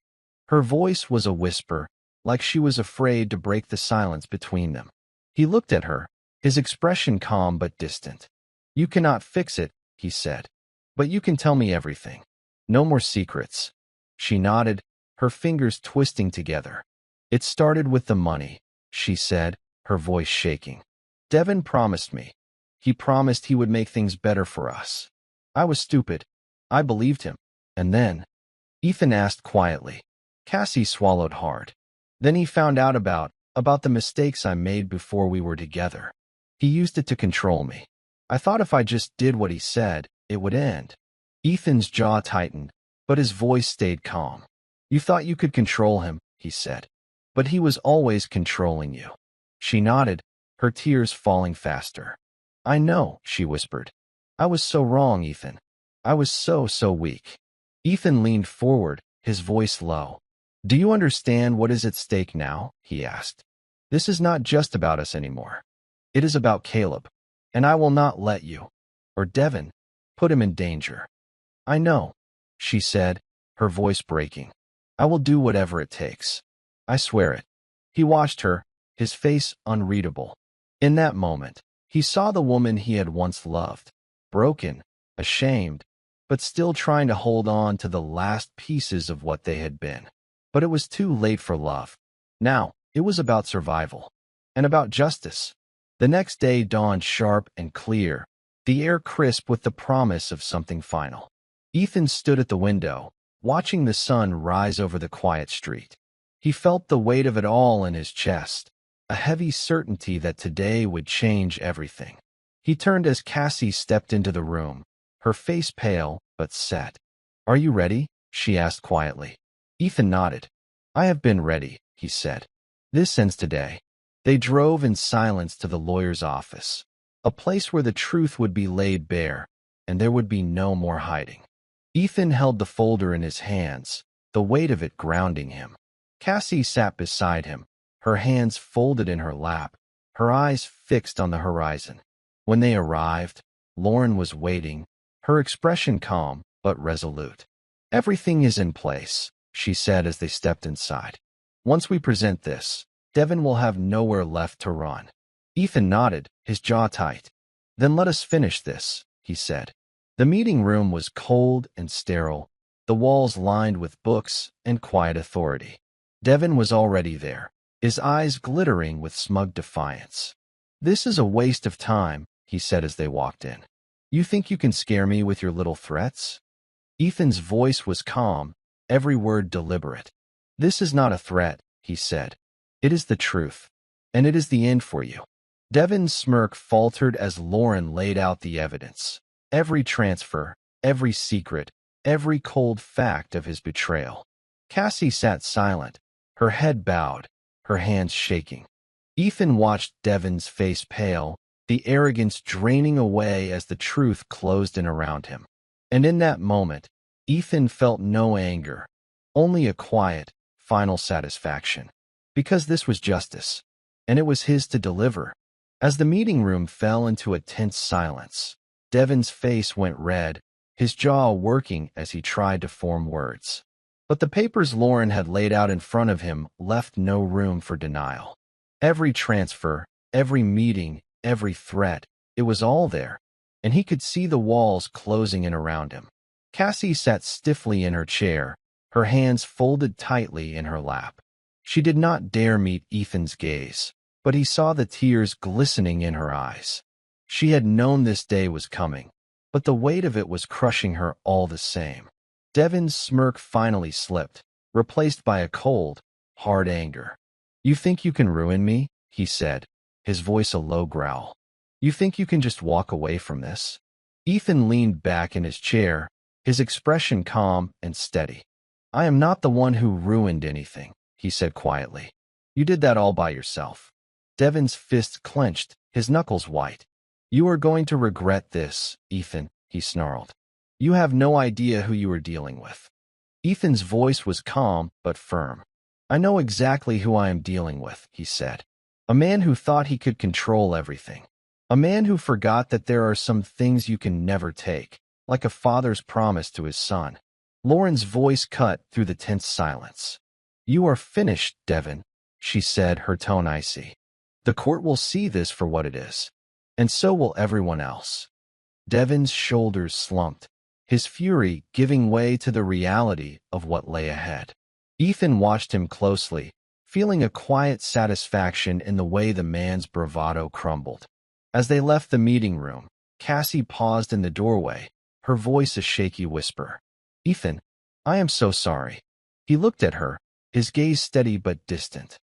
Her voice was a whisper, like she was afraid to break the silence between them. He looked at her, his expression calm but distant. You cannot fix it, he said, but you can tell me everything. No more secrets. She nodded, her fingers twisting together. It started with the money, she said, her voice shaking. Devin promised me. He promised he would make things better for us. I was stupid. I believed him. And then, Ethan asked quietly. Cassie swallowed hard. Then he found out about the mistakes I made before we were together. He used it to control me. I thought if I just did what he said, it would end. Ethan's jaw tightened, but his voice stayed calm. You thought you could control him, he said. But he was always controlling you. She nodded, her tears falling faster. I know, she whispered. I was so wrong, Ethan. I was so weak. Ethan leaned forward, his voice low. Do you understand what is at stake now? He asked. This is not just about us anymore. It is about Caleb. And I will not let you, or Devin, put him in danger. I know, she said, her voice breaking. I will do whatever it takes. I swear it. He watched her, his face unreadable. In that moment, he saw the woman he had once loved, broken, ashamed, but still trying to hold on to the last pieces of what they had been. But it was too late for love. Now, it was about survival. And about justice. The next day dawned sharp and clear, the air crisp with the promise of something final. Ethan stood at the window, watching the sun rise over the quiet street. He felt the weight of it all in his chest, a heavy certainty that today would change everything. He turned as Cassie stepped into the room, her face pale but set. Are you ready? She asked quietly. Ethan nodded. I have been ready, he said. This ends today. They drove in silence to the lawyer's office, a place where the truth would be laid bare, and there would be no more hiding. Ethan held the folder in his hands, the weight of it grounding him. Cassie sat beside him, her hands folded in her lap, her eyes fixed on the horizon. When they arrived, Lauren was waiting, her expression calm but resolute. Everything is in place, she said as they stepped inside. Once we present this, Devin will have nowhere left to run. Ethan nodded, his jaw tight. Then let us finish this, he said. The meeting room was cold and sterile, the walls lined with books and quiet authority. Devin was already there, his eyes glittering with smug defiance. This is a waste of time, he said as they walked in. You think you can scare me with your little threats? Ethan's voice was calm, every word deliberate. This is not a threat, he said. It is the truth, and it is the end for you. Devin's smirk faltered as Lauren laid out the evidence. Every transfer, every secret, every cold fact of his betrayal. Cassie sat silent, her head bowed, her hands shaking. Ethan watched Devin's face pale, the arrogance draining away as the truth closed in around him. And in that moment, Ethan felt no anger, only a quiet, final satisfaction. because this was justice, and it was his to deliver. As the meeting room fell into a tense silence, Devin's face went red, his jaw working as he tried to form words. But the papers Lauren had laid out in front of him left no room for denial. Every transfer, every meeting, every threat, it was all there, and he could see the walls closing in around him. Cassie sat stiffly in her chair, her hands folded tightly in her lap. She did not dare meet Ethan's gaze, but he saw the tears glistening in her eyes. She had known this day was coming, but the weight of it was crushing her all the same. Devin's smirk finally slipped, replaced by a cold, hard anger. "You think you can ruin me?" he said, his voice a low growl. "You think you can just walk away from this?" Ethan leaned back in his chair, his expression calm and steady. "I am not the one who ruined anything," he said quietly. "You did that all by yourself." Devin's fist clenched, his knuckles white. "You are going to regret this, Ethan," he snarled. "You have no idea who you are dealing with." Ethan's voice was calm but firm. "I know exactly who I am dealing with," he said. "A man who thought he could control everything. A man who forgot that there are some things you can never take, like a father's promise to his son." Lauren's voice cut through the tense silence. "You are finished, Devin," she said, her tone icy. "The court will see this for what it is, and so will everyone else." Devin's shoulders slumped, his fury giving way to the reality of what lay ahead. Ethan watched him closely, feeling a quiet satisfaction in the way the man's bravado crumbled. As they left the meeting room, Cassie paused in the doorway, her voice a shaky whisper. "Ethan, I am so sorry." He looked at her, his gaze steady but distant.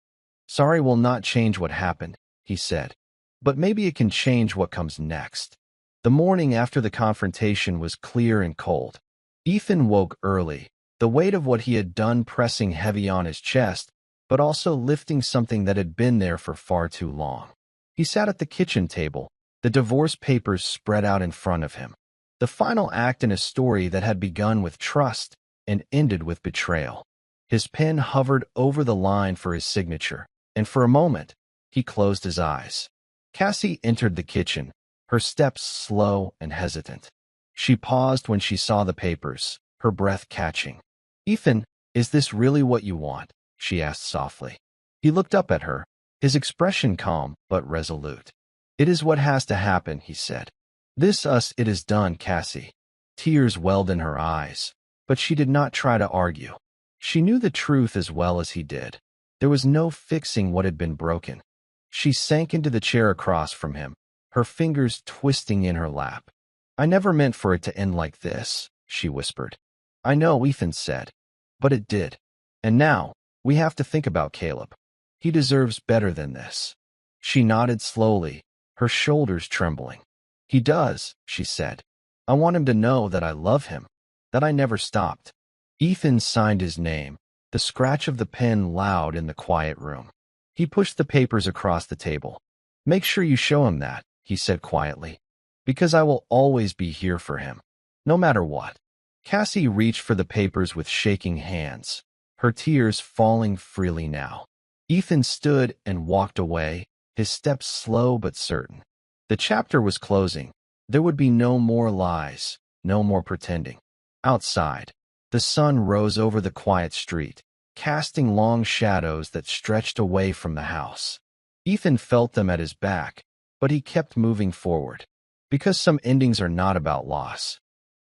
"Sorry will not change what happened," he said, "but maybe it can change what comes next." The morning after the confrontation was clear and cold. Ethan woke early, the weight of what he had done pressing heavy on his chest, but also lifting something that had been there for far too long. He sat at the kitchen table, the divorce papers spread out in front of him. The final act in a story that had begun with trust and ended with betrayal. His pen hovered over the line for his signature, and for a moment, he closed his eyes. Cassie entered the kitchen, her steps slow and hesitant. She paused when she saw the papers, her breath catching. "Ethan, is this really what you want?" she asked softly. He looked up at her, his expression calm but resolute. "It is what has to happen," he said. It is done, Cassie." Tears welled in her eyes, but she did not try to argue. She knew the truth as well as he did. There was no fixing what had been broken. She sank into the chair across from him, her fingers twisting in her lap. "I never meant for it to end like this," she whispered. "I know," Ethan said, "but it did. And now, we have to think about Caleb. He deserves better than this." She nodded slowly, her shoulders trembling. "He does," she said. "I want him to know that I love him, that I never stopped." Ethan signed his name, the scratch of the pen loud in the quiet room. He pushed the papers across the table. "Make sure you show him that," he said quietly, "because I will always be here for him, no matter what." Cassie reached for the papers with shaking hands, her tears falling freely now. Ethan stood and walked away, his steps slow but certain. The chapter was closing. There would be no more lies, no more pretending. Outside, the sun rose over the quiet street, casting long shadows that stretched away from the house. Ethan felt them at his back, but he kept moving forward. Because some endings are not about loss.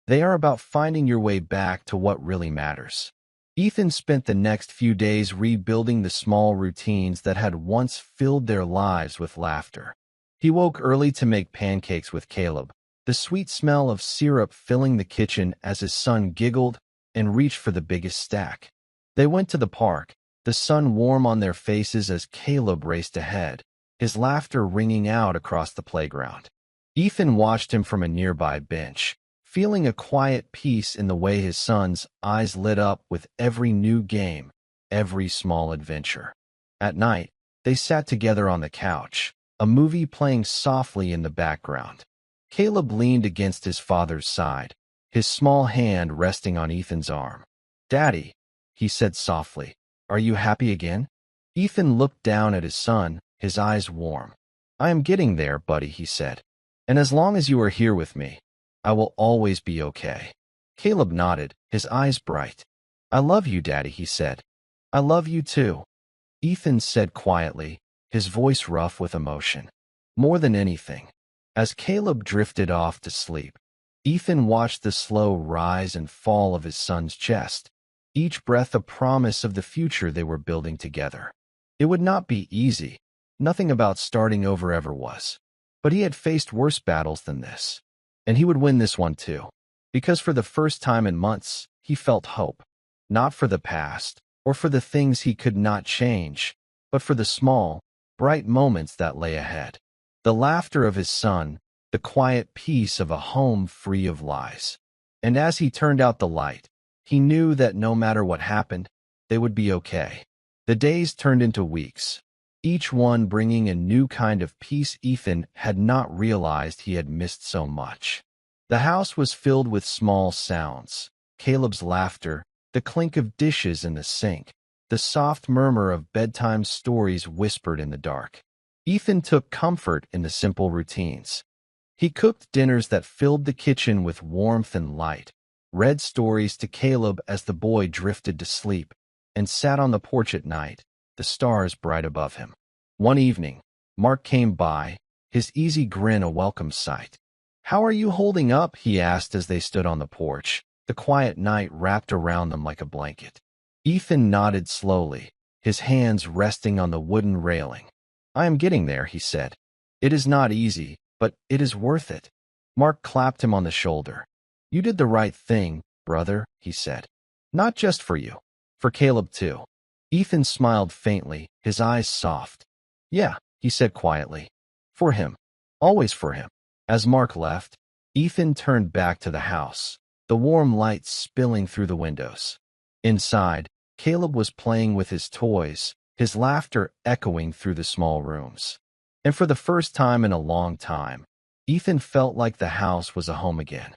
They are about finding your way back to what really matters. Ethan spent the next few days rebuilding the small routines that had once filled their lives with laughter. He woke early to make pancakes with Caleb, the sweet smell of syrup filling the kitchen as his son giggled and reached for the biggest stack. They went to the park, the sun warm on their faces as Caleb raced ahead, his laughter ringing out across the playground. Ethan watched him from a nearby bench, feeling a quiet peace in the way his son's eyes lit up with every new game, every small adventure. At night, they sat together on the couch, a movie playing softly in the background. Caleb leaned against his father's side, his small hand resting on Ethan's arm. "Daddy," he said softly, "are you happy again?" Ethan looked down at his son, his eyes warm. I am getting there, buddy, he said. And as long as you are here with me, I will always be okay. Caleb nodded, his eyes bright. I love you, Daddy, he said. I love you too. Ethan said quietly, his voice rough with emotion. More than anything. As Caleb drifted off to sleep, Ethan watched the slow rise and fall of his son's chest, each breath a promise of the future they were building together. It would not be easy. Nothing about starting over ever was. But he had faced worse battles than this. And he would win this one too. Because for the first time in months, he felt hope. Not for the past, or for the things he could not change, but for the small, bright moments that lay ahead. The laughter of his son, the quiet peace of a home free of lies. And as he turned out the light, he knew that no matter what happened, they would be okay. The days turned into weeks, each one bringing a new kind of peace Ethan had not realized he had missed so much. The house was filled with small sounds, Caleb's laughter, the clink of dishes in the sink, the soft murmur of bedtime stories whispered in the dark. Ethan took comfort in the simple routines. He cooked dinners that filled the kitchen with warmth and light, read stories to Caleb as the boy drifted to sleep, and sat on the porch at night, the stars bright above him. One evening, Mark came by, his easy grin a welcome sight. How are you holding up? He asked as they stood on the porch, the quiet night wrapped around them like a blanket. Ethan nodded slowly, his hands resting on the wooden railing. I am getting there, he said. It is not easy, but it is worth it. Mark clapped him on the shoulder. You did the right thing, brother, he said. Not just for you. For Caleb too. Ethan smiled faintly, his eyes soft. Yeah, he said quietly. For him. Always for him. As Mark left, Ethan turned back to the house, the warm light spilling through the windows. Inside, Caleb was playing with his toys, his laughter echoing through the small rooms. And for the first time in a long time, Ethan felt like the house was a home again.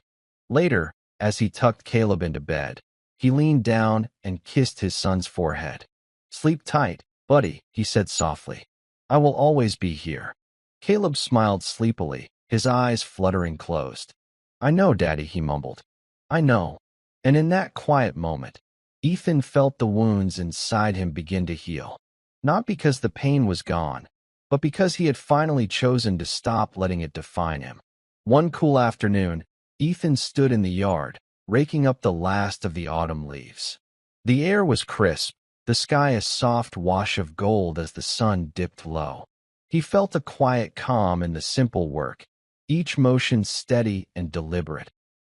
Later, as he tucked Caleb into bed, he leaned down and kissed his son's forehead. Sleep tight, buddy, he said softly. I will always be here. Caleb smiled sleepily, his eyes fluttering closed. I know, Daddy, he mumbled. I know. And in that quiet moment, Ethan felt the wounds inside him begin to heal. Not because the pain was gone, but because he had finally chosen to stop letting it define him. One cool afternoon, Ethan stood in the yard, raking up the last of the autumn leaves. The air was crisp, the sky a soft wash of gold as the sun dipped low. He felt a quiet calm in the simple work, each motion steady and deliberate.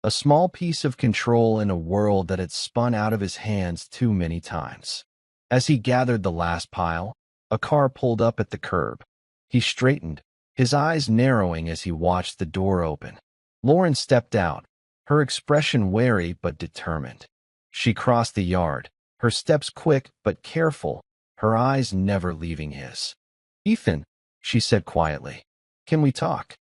A small piece of control in a world that had spun out of his hands too many times. As he gathered the last pile, a car pulled up at the curb. He straightened, his eyes narrowing as he watched the door open. Lauren stepped out, her expression wary but determined. She crossed the yard, her steps quick but careful, her eyes never leaving his. Ethan, she said quietly, can we talk?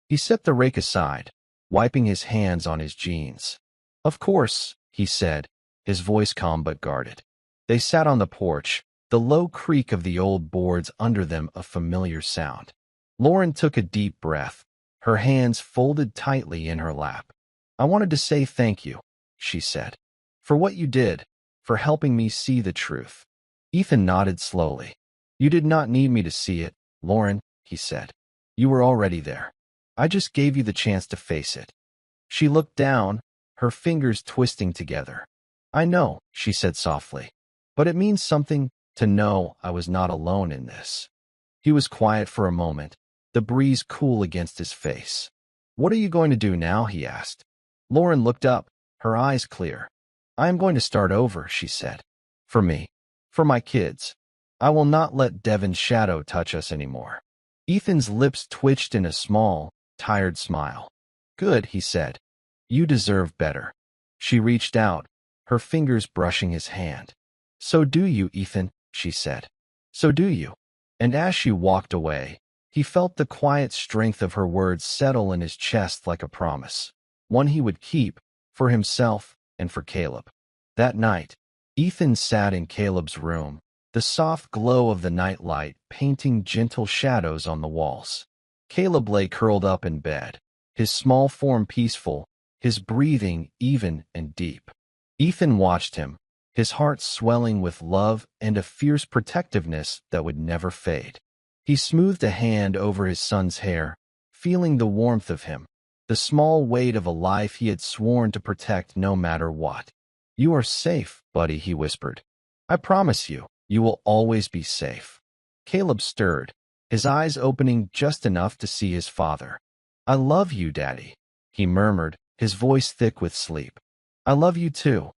He set the rake aside, wiping his hands on his jeans. Of course, he said, his voice calm but guarded. They sat on the porch, the low creak of the old boards under them a familiar sound. Lauren took a deep breath, her hands folded tightly in her lap. I wanted to say thank you, she said, for what you did, for helping me see the truth. Ethan nodded slowly. You did not need me to see it, Lauren, he said. You were already there. I just gave you the chance to face it. She looked down, her fingers twisting together. I know, she said softly, but it means something to know I was not alone in this. He was quiet for a moment, the breeze cool against his face. What are you going to do now? He asked. Lauren looked up, her eyes clear. I am going to start over, she said. For me. For my kids. I will not let Devon's shadow touch us anymore. Ethan's lips twitched in a small, tired smile. Good, he said. You deserve better. She reached out, her fingers brushing his hand. So do you, Ethan, she said. So do you. And as she walked away, he felt the quiet strength of her words settle in his chest like a promise, one he would keep, for himself and for Caleb. That night, Ethan sat in Caleb's room, the soft glow of the nightlight painting gentle shadows on the walls. Caleb lay curled up in bed, his small form peaceful, his breathing even and deep. Ethan watched him, his heart swelling with love and a fierce protectiveness that would never fade. He smoothed a hand over his son's hair, feeling the warmth of him, the small weight of a life he had sworn to protect no matter what. "You are safe, buddy," he whispered. "I promise you, you will always be safe." Caleb stirred, his eyes opening just enough to see his father. "I love you, Daddy," he murmured, his voice thick with sleep. "I love you too,"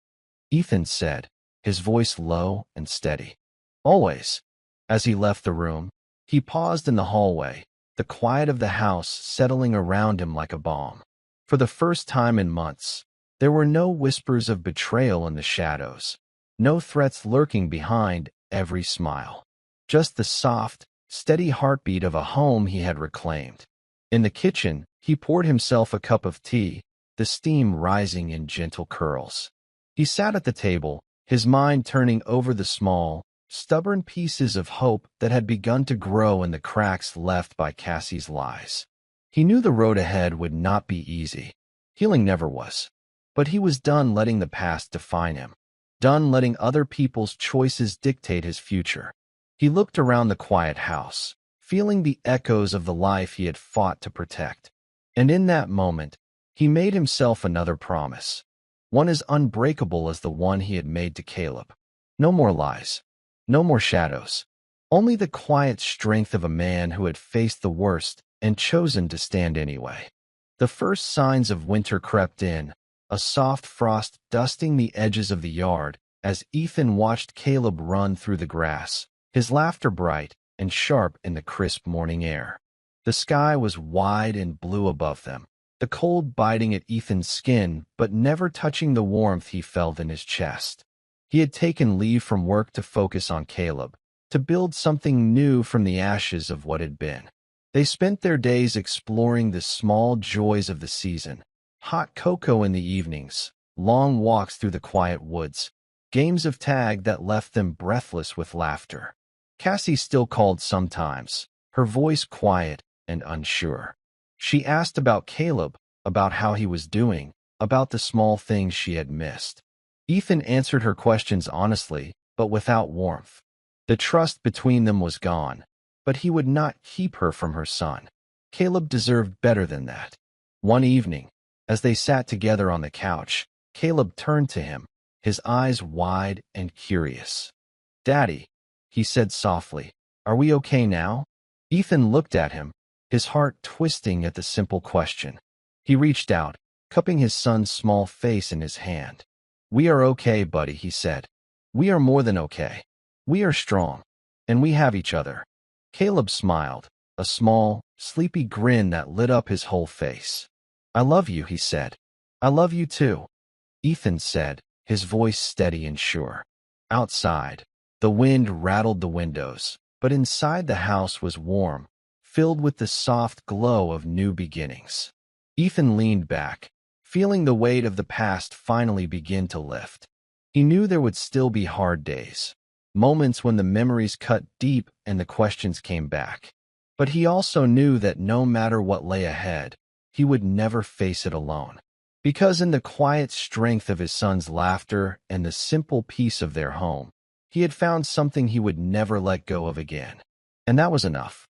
Ethan said, his voice low and steady. "Always." As he left the room, he paused in the hallway, the quiet of the house settling around him like a balm. For the first time in months, there were no whispers of betrayal in the shadows, no threats lurking behind every smile. Just the soft, steady heartbeat of a home he had reclaimed. In the kitchen, he poured himself a cup of tea, the steam rising in gentle curls. He sat at the table, his mind turning over the small, stubborn pieces of hope that had begun to grow in the cracks left by Cassie's lies. He knew the road ahead would not be easy. Healing never was. But he was done letting the past define him, done letting other people's choices dictate his future. He looked around the quiet house, feeling the echoes of the life he had fought to protect. And in that moment, he made himself another promise, one as unbreakable as the one he had made to Caleb. No more lies, no more shadows, only the quiet strength of a man who had faced the worst and chosen to stand anyway. The first signs of winter crept in, a soft frost dusting the edges of the yard as Ethan watched Caleb run through the grass, his laughter bright and sharp in the crisp morning air. The sky was wide and blue above them, the cold biting at Ethan's skin but never touching the warmth he felt in his chest. He had taken leave from work to focus on Caleb, to build something new from the ashes of what had been. They spent their days exploring the small joys of the season, hot cocoa in the evenings, long walks through the quiet woods, games of tag that left them breathless with laughter. Cassie still called sometimes, her voice quiet and unsure. She asked about Caleb, about how he was doing, about the small things she had missed. Ethan answered her questions honestly, but without warmth. The trust between them was gone, but he would not keep her from her son. Caleb deserved better than that. One evening, as they sat together on the couch, Caleb turned to him, his eyes wide and curious. "Daddy," he said softly, "are we okay now?" Ethan looked at him, his heart twisting at the simple question. He reached out, cupping his son's small face in his hand. "We are okay, buddy," he said. "We are more than okay. We are strong, and we have each other." Caleb smiled, a small, sleepy grin that lit up his whole face. "I love you," he said. "I love you too," Ethan said, his voice steady and sure. Outside, the wind rattled the windows, but inside the house was warm, filled with the soft glow of new beginnings. Ethan leaned back, feeling the weight of the past finally begin to lift. He knew there would still be hard days, moments when the memories cut deep and the questions came back. But he also knew that no matter what lay ahead, he would never face it alone. Because in the quiet strength of his son's laughter and the simple peace of their home, he had found something he would never let go of again. And that was enough.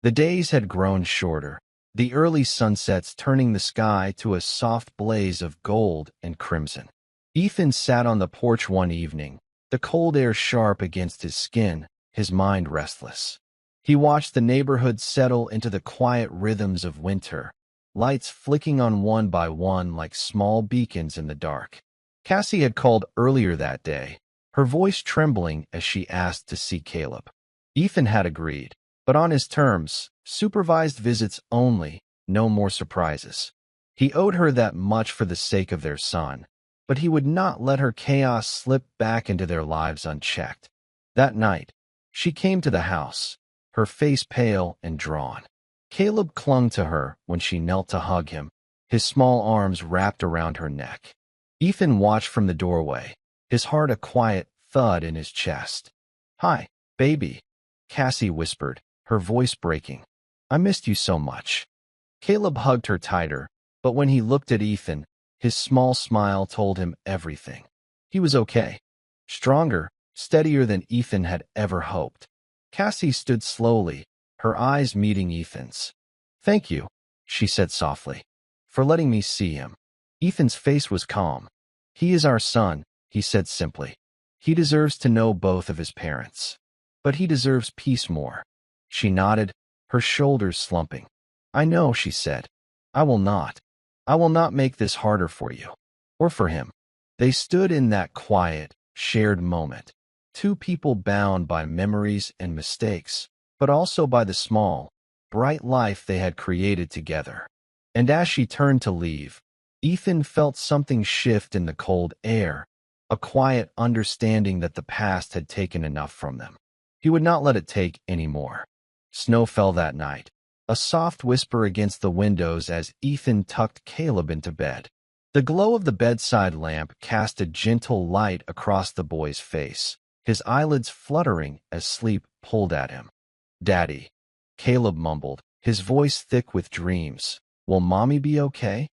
The days had grown shorter, the early sunsets turning the sky to a soft blaze of gold and crimson. Ethan sat on the porch one evening, the cold air sharp against his skin, his mind restless. He watched the neighborhood settle into the quiet rhythms of winter, lights flicking on one by one like small beacons in the dark. Cassie had called earlier that day, her voice trembling as she asked to see Caleb. Ethan had agreed, but on his terms, supervised visits only, no more surprises. He owed her that much for the sake of their son, but he would not let her chaos slip back into their lives unchecked. That night, she came to the house, her face pale and drawn. Caleb clung to her when she knelt to hug him, his small arms wrapped around her neck. Ethan watched from the doorway, his heart a quiet thud in his chest. "Hi, baby," Cassie whispered, her voice breaking. "I missed you so much." Caleb hugged her tighter, but when he looked at Ethan, his small smile told him everything. He was okay. Stronger, steadier than Ethan had ever hoped. Cassie stood slowly, her eyes meeting Ethan's. "Thank you," she said softly, "for letting me see him." Ethan's face was calm. "He is our son," he said simply. "He deserves to know both of his parents. But he deserves peace more." She nodded, her shoulders slumping. "I know," she said. "I will not. I will not make this harder for you. Or for him." They stood in that quiet, shared moment. Two people bound by memories and mistakes, but also by the small, bright life they had created together. And as she turned to leave, Ethan felt something shift in the cold air, a quiet understanding that the past had taken enough from them. He would not let it take any more. Snow fell that night, a soft whisper against the windows as Ethan tucked Caleb into bed. The glow of the bedside lamp cast a gentle light across the boy's face, his eyelids fluttering as sleep pulled at him. "Daddy," Caleb mumbled, his voice thick with dreams. "Will Mommy be okay?"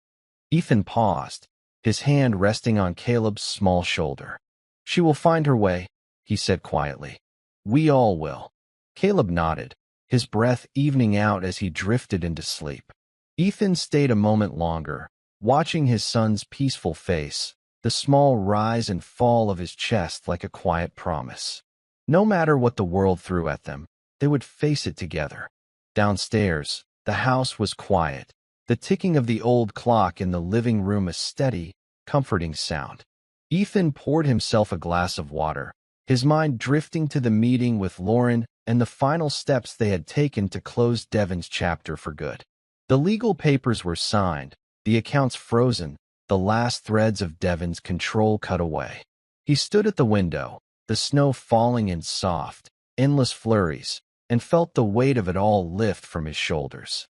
Ethan paused, his hand resting on Caleb's small shoulder. "She will find her way," he said quietly. "We all will." Caleb nodded, his breath evening out as he drifted into sleep. Ethan stayed a moment longer, watching his son's peaceful face, the small rise and fall of his chest like a quiet promise. No matter what the world threw at them, they would face it together. Downstairs, the house was quiet, the ticking of the old clock in the living room a steady, comforting sound. Ethan poured himself a glass of water, his mind drifting to the meeting with Lauren and the final steps they had taken to close Devon's chapter for good. The legal papers were signed, the accounts frozen, the last threads of Devon's control cut away. He stood at the window, the snow falling in soft, endless flurries, and felt the weight of it all lift from his shoulders.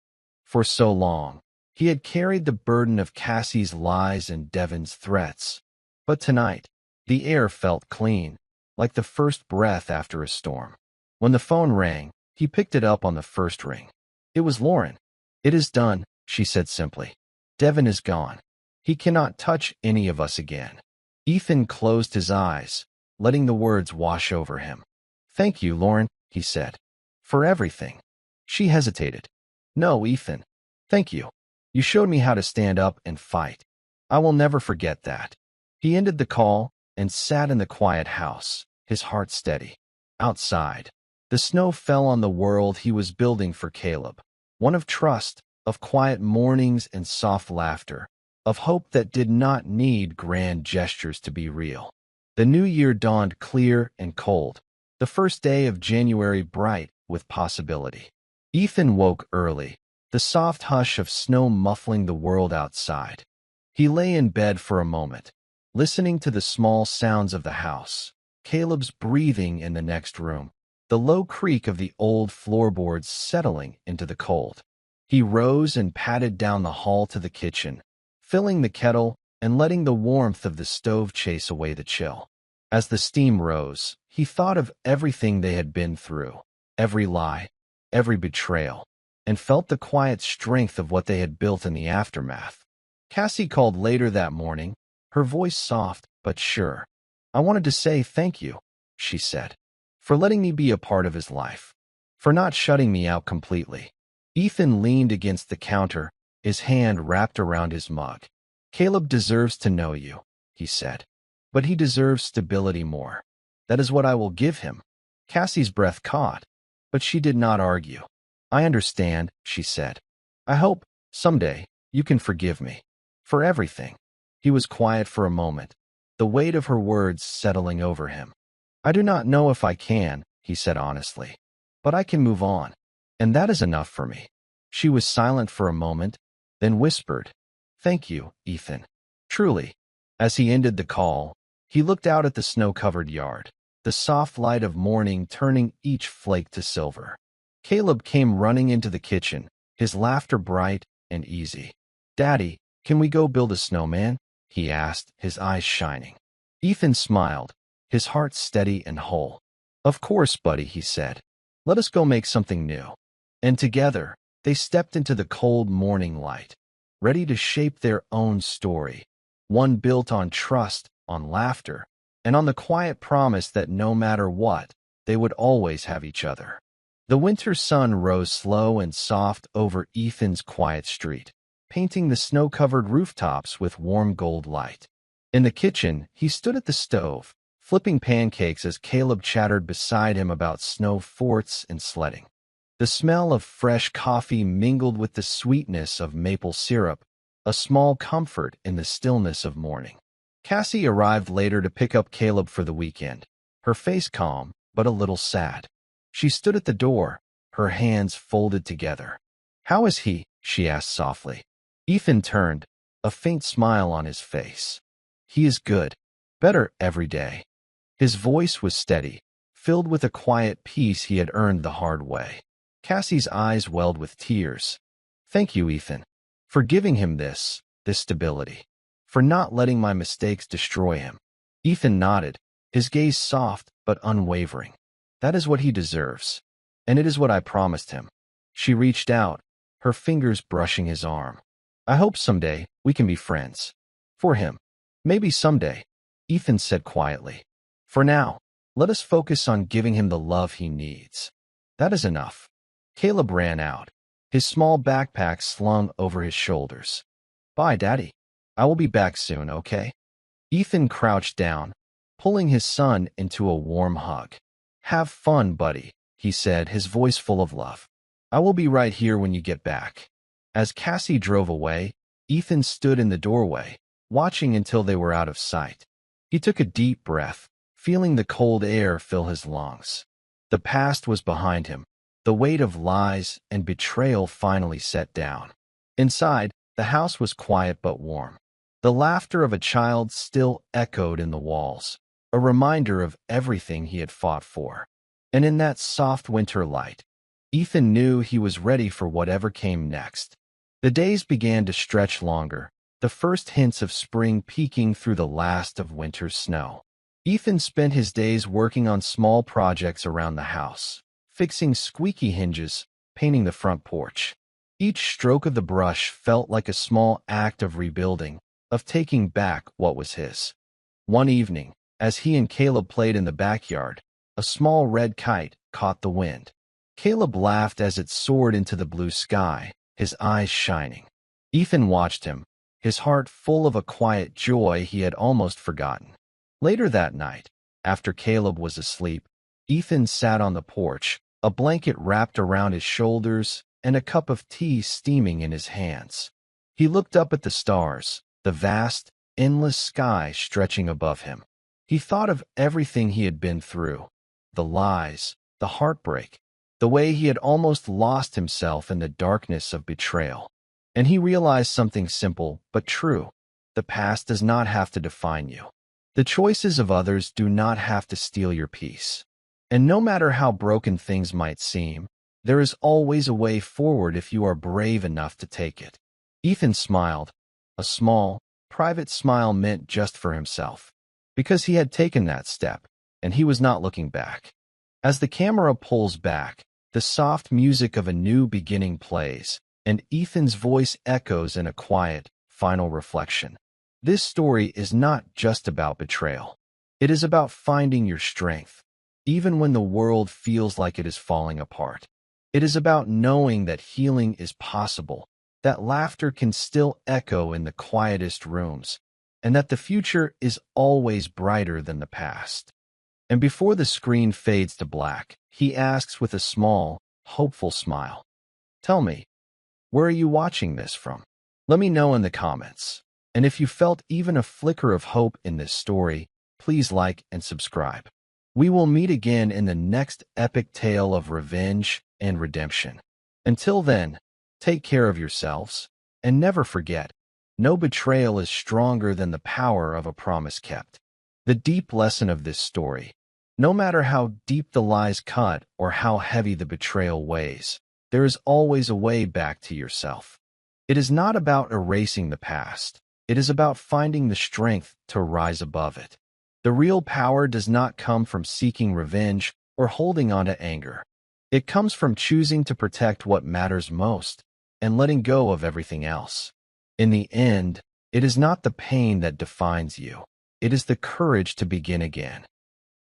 For so long, he had carried the burden of Cassie's lies and Devon's threats. But tonight, the air felt clean, like the first breath after a storm. When the phone rang, he picked it up on the first ring. It was Lauren. "It is done," she said simply. "Devon is gone. He cannot touch any of us again." Ethan closed his eyes, letting the words wash over him. "Thank you, Lauren," he said. "For everything." She hesitated. "No, Ethan. Thank you. You showed me how to stand up and fight. I will never forget that." He ended the call and sat in the quiet house, his heart steady. Outside, the snow fell on the world he was building for Caleb, one of trust, of quiet mornings and soft laughter, of hope that did not need grand gestures to be real. The new year dawned clear and cold, the first day of January bright with possibility. Ethan woke early, the soft hush of snow muffling the world outside. He lay in bed for a moment, listening to the small sounds of the house, Caleb's breathing in the next room, the low creak of the old floorboards settling into the cold. He rose and padded down the hall to the kitchen, filling the kettle and letting the warmth of the stove chase away the chill. As the steam rose, he thought of everything they had been through, every lie, every betrayal, and felt the quiet strength of what they had built in the aftermath. Cassie called later that morning, her voice soft but sure. "I wanted to say thank you," she said, "for letting me be a part of his life, for not shutting me out completely." Ethan leaned against the counter, his hand wrapped around his mug. "Caleb deserves to know you," he said, "but he deserves stability more. That is what I will give him." Cassie's breath caught, but she did not argue. "I understand," she said. "I hope, someday, you can forgive me. For everything." He was quiet for a moment, the weight of her words settling over him. "I do not know if I can," he said honestly, "but I can move on. And that is enough for me." She was silent for a moment, then whispered, "Thank you, Ethan. Truly." As he ended the call, he looked out at the snow-covered yard, the soft light of morning turning each flake to silver. Caleb came running into the kitchen, his laughter bright and easy. "Daddy, can we go build a snowman?" he asked, his eyes shining. Ethan smiled, his heart steady and whole. "Of course, buddy," he said. "Let us go make something new." And together, they stepped into the cold morning light, ready to shape their own story, one built on trust, on laughter, and on the quiet promise that no matter what, they would always have each other. The winter sun rose slow and soft over Ethan's quiet street, painting the snow-covered rooftops with warm gold light. In the kitchen, he stood at the stove, flipping pancakes as Caleb chattered beside him about snow forts and sledding. The smell of fresh coffee mingled with the sweetness of maple syrup, a small comfort in the stillness of morning. Cassie arrived later to pick up Caleb for the weekend, her face calm but a little sad. She stood at the door, her hands folded together. "How is he?" she asked softly. Ethan turned, a faint smile on his face. "He is good. Better every day." His voice was steady, filled with a quiet peace he had earned the hard way. Cassie's eyes welled with tears. "Thank you, Ethan, for giving him this stability, for not letting my mistakes destroy him." Ethan nodded, his gaze soft but unwavering. "That is what he deserves, and it is what I promised him." She reached out, her fingers brushing his arm. "I hope someday we can be friends. For him. Maybe someday," Ethan said quietly. "For now, let us focus on giving him the love he needs. That is enough." Caleb ran out, his small backpack slung over his shoulders. "Bye, Daddy. I will be back soon, okay?" Ethan crouched down, pulling his son into a warm hug. "Have fun, buddy," he said, his voice full of love. "I will be right here when you get back." As Cassie drove away, Ethan stood in the doorway, watching until they were out of sight. He took a deep breath, feeling the cold air fill his lungs. The past was behind him. The weight of lies and betrayal finally set down. Inside, the house was quiet but warm. The laughter of a child still echoed in the walls, a reminder of everything he had fought for. And in that soft winter light, Ethan knew he was ready for whatever came next. The days began to stretch longer, the first hints of spring peeking through the last of winter's snow. Ethan spent his days working on small projects around the house, fixing squeaky hinges, painting the front porch. Each stroke of the brush felt like a small act of rebuilding, of taking back what was his. One evening, as he and Caleb played in the backyard, a small red kite caught the wind. Caleb laughed as it soared into the blue sky, his eyes shining. Ethan watched him, his heart full of a quiet joy he had almost forgotten. Later that night, after Caleb was asleep, Ethan sat on the porch, a blanket wrapped around his shoulders and a cup of tea steaming in his hands. He looked up at the stars, the vast, endless sky stretching above him. He thought of everything he had been through, the lies, the heartbreak, the way he had almost lost himself in the darkness of betrayal. And he realized something simple but true. The past does not have to define you. The choices of others do not have to steal your peace. And no matter how broken things might seem, there is always a way forward if you are brave enough to take it. Ethan smiled, a small, private smile meant just for himself, because he had taken that step, and he was not looking back. As the camera pulls back, the soft music of a new beginning plays, and Ethan's voice echoes in a quiet, final reflection. This story is not just about betrayal. It is about finding your strength, even when the world feels like it is falling apart. It is about knowing that healing is possible, that laughter can still echo in the quietest rooms, and that the future is always brighter than the past. And before the screen fades to black, he asks with a small, hopeful smile, "Tell me, where are you watching this from?" Let me know in the comments. And if you felt even a flicker of hope in this story, please like and subscribe. We will meet again in the next epic tale of revenge and redemption. Until then, take care of yourselves, and never forget, no betrayal is stronger than the power of a promise kept. The deep lesson of this story: no matter how deep the lies cut or how heavy the betrayal weighs, there is always a way back to yourself. It is not about erasing the past. It is about finding the strength to rise above it. The real power does not come from seeking revenge or holding on to anger. It comes from choosing to protect what matters most and letting go of everything else. In the end, it is not the pain that defines you. It is the courage to begin again.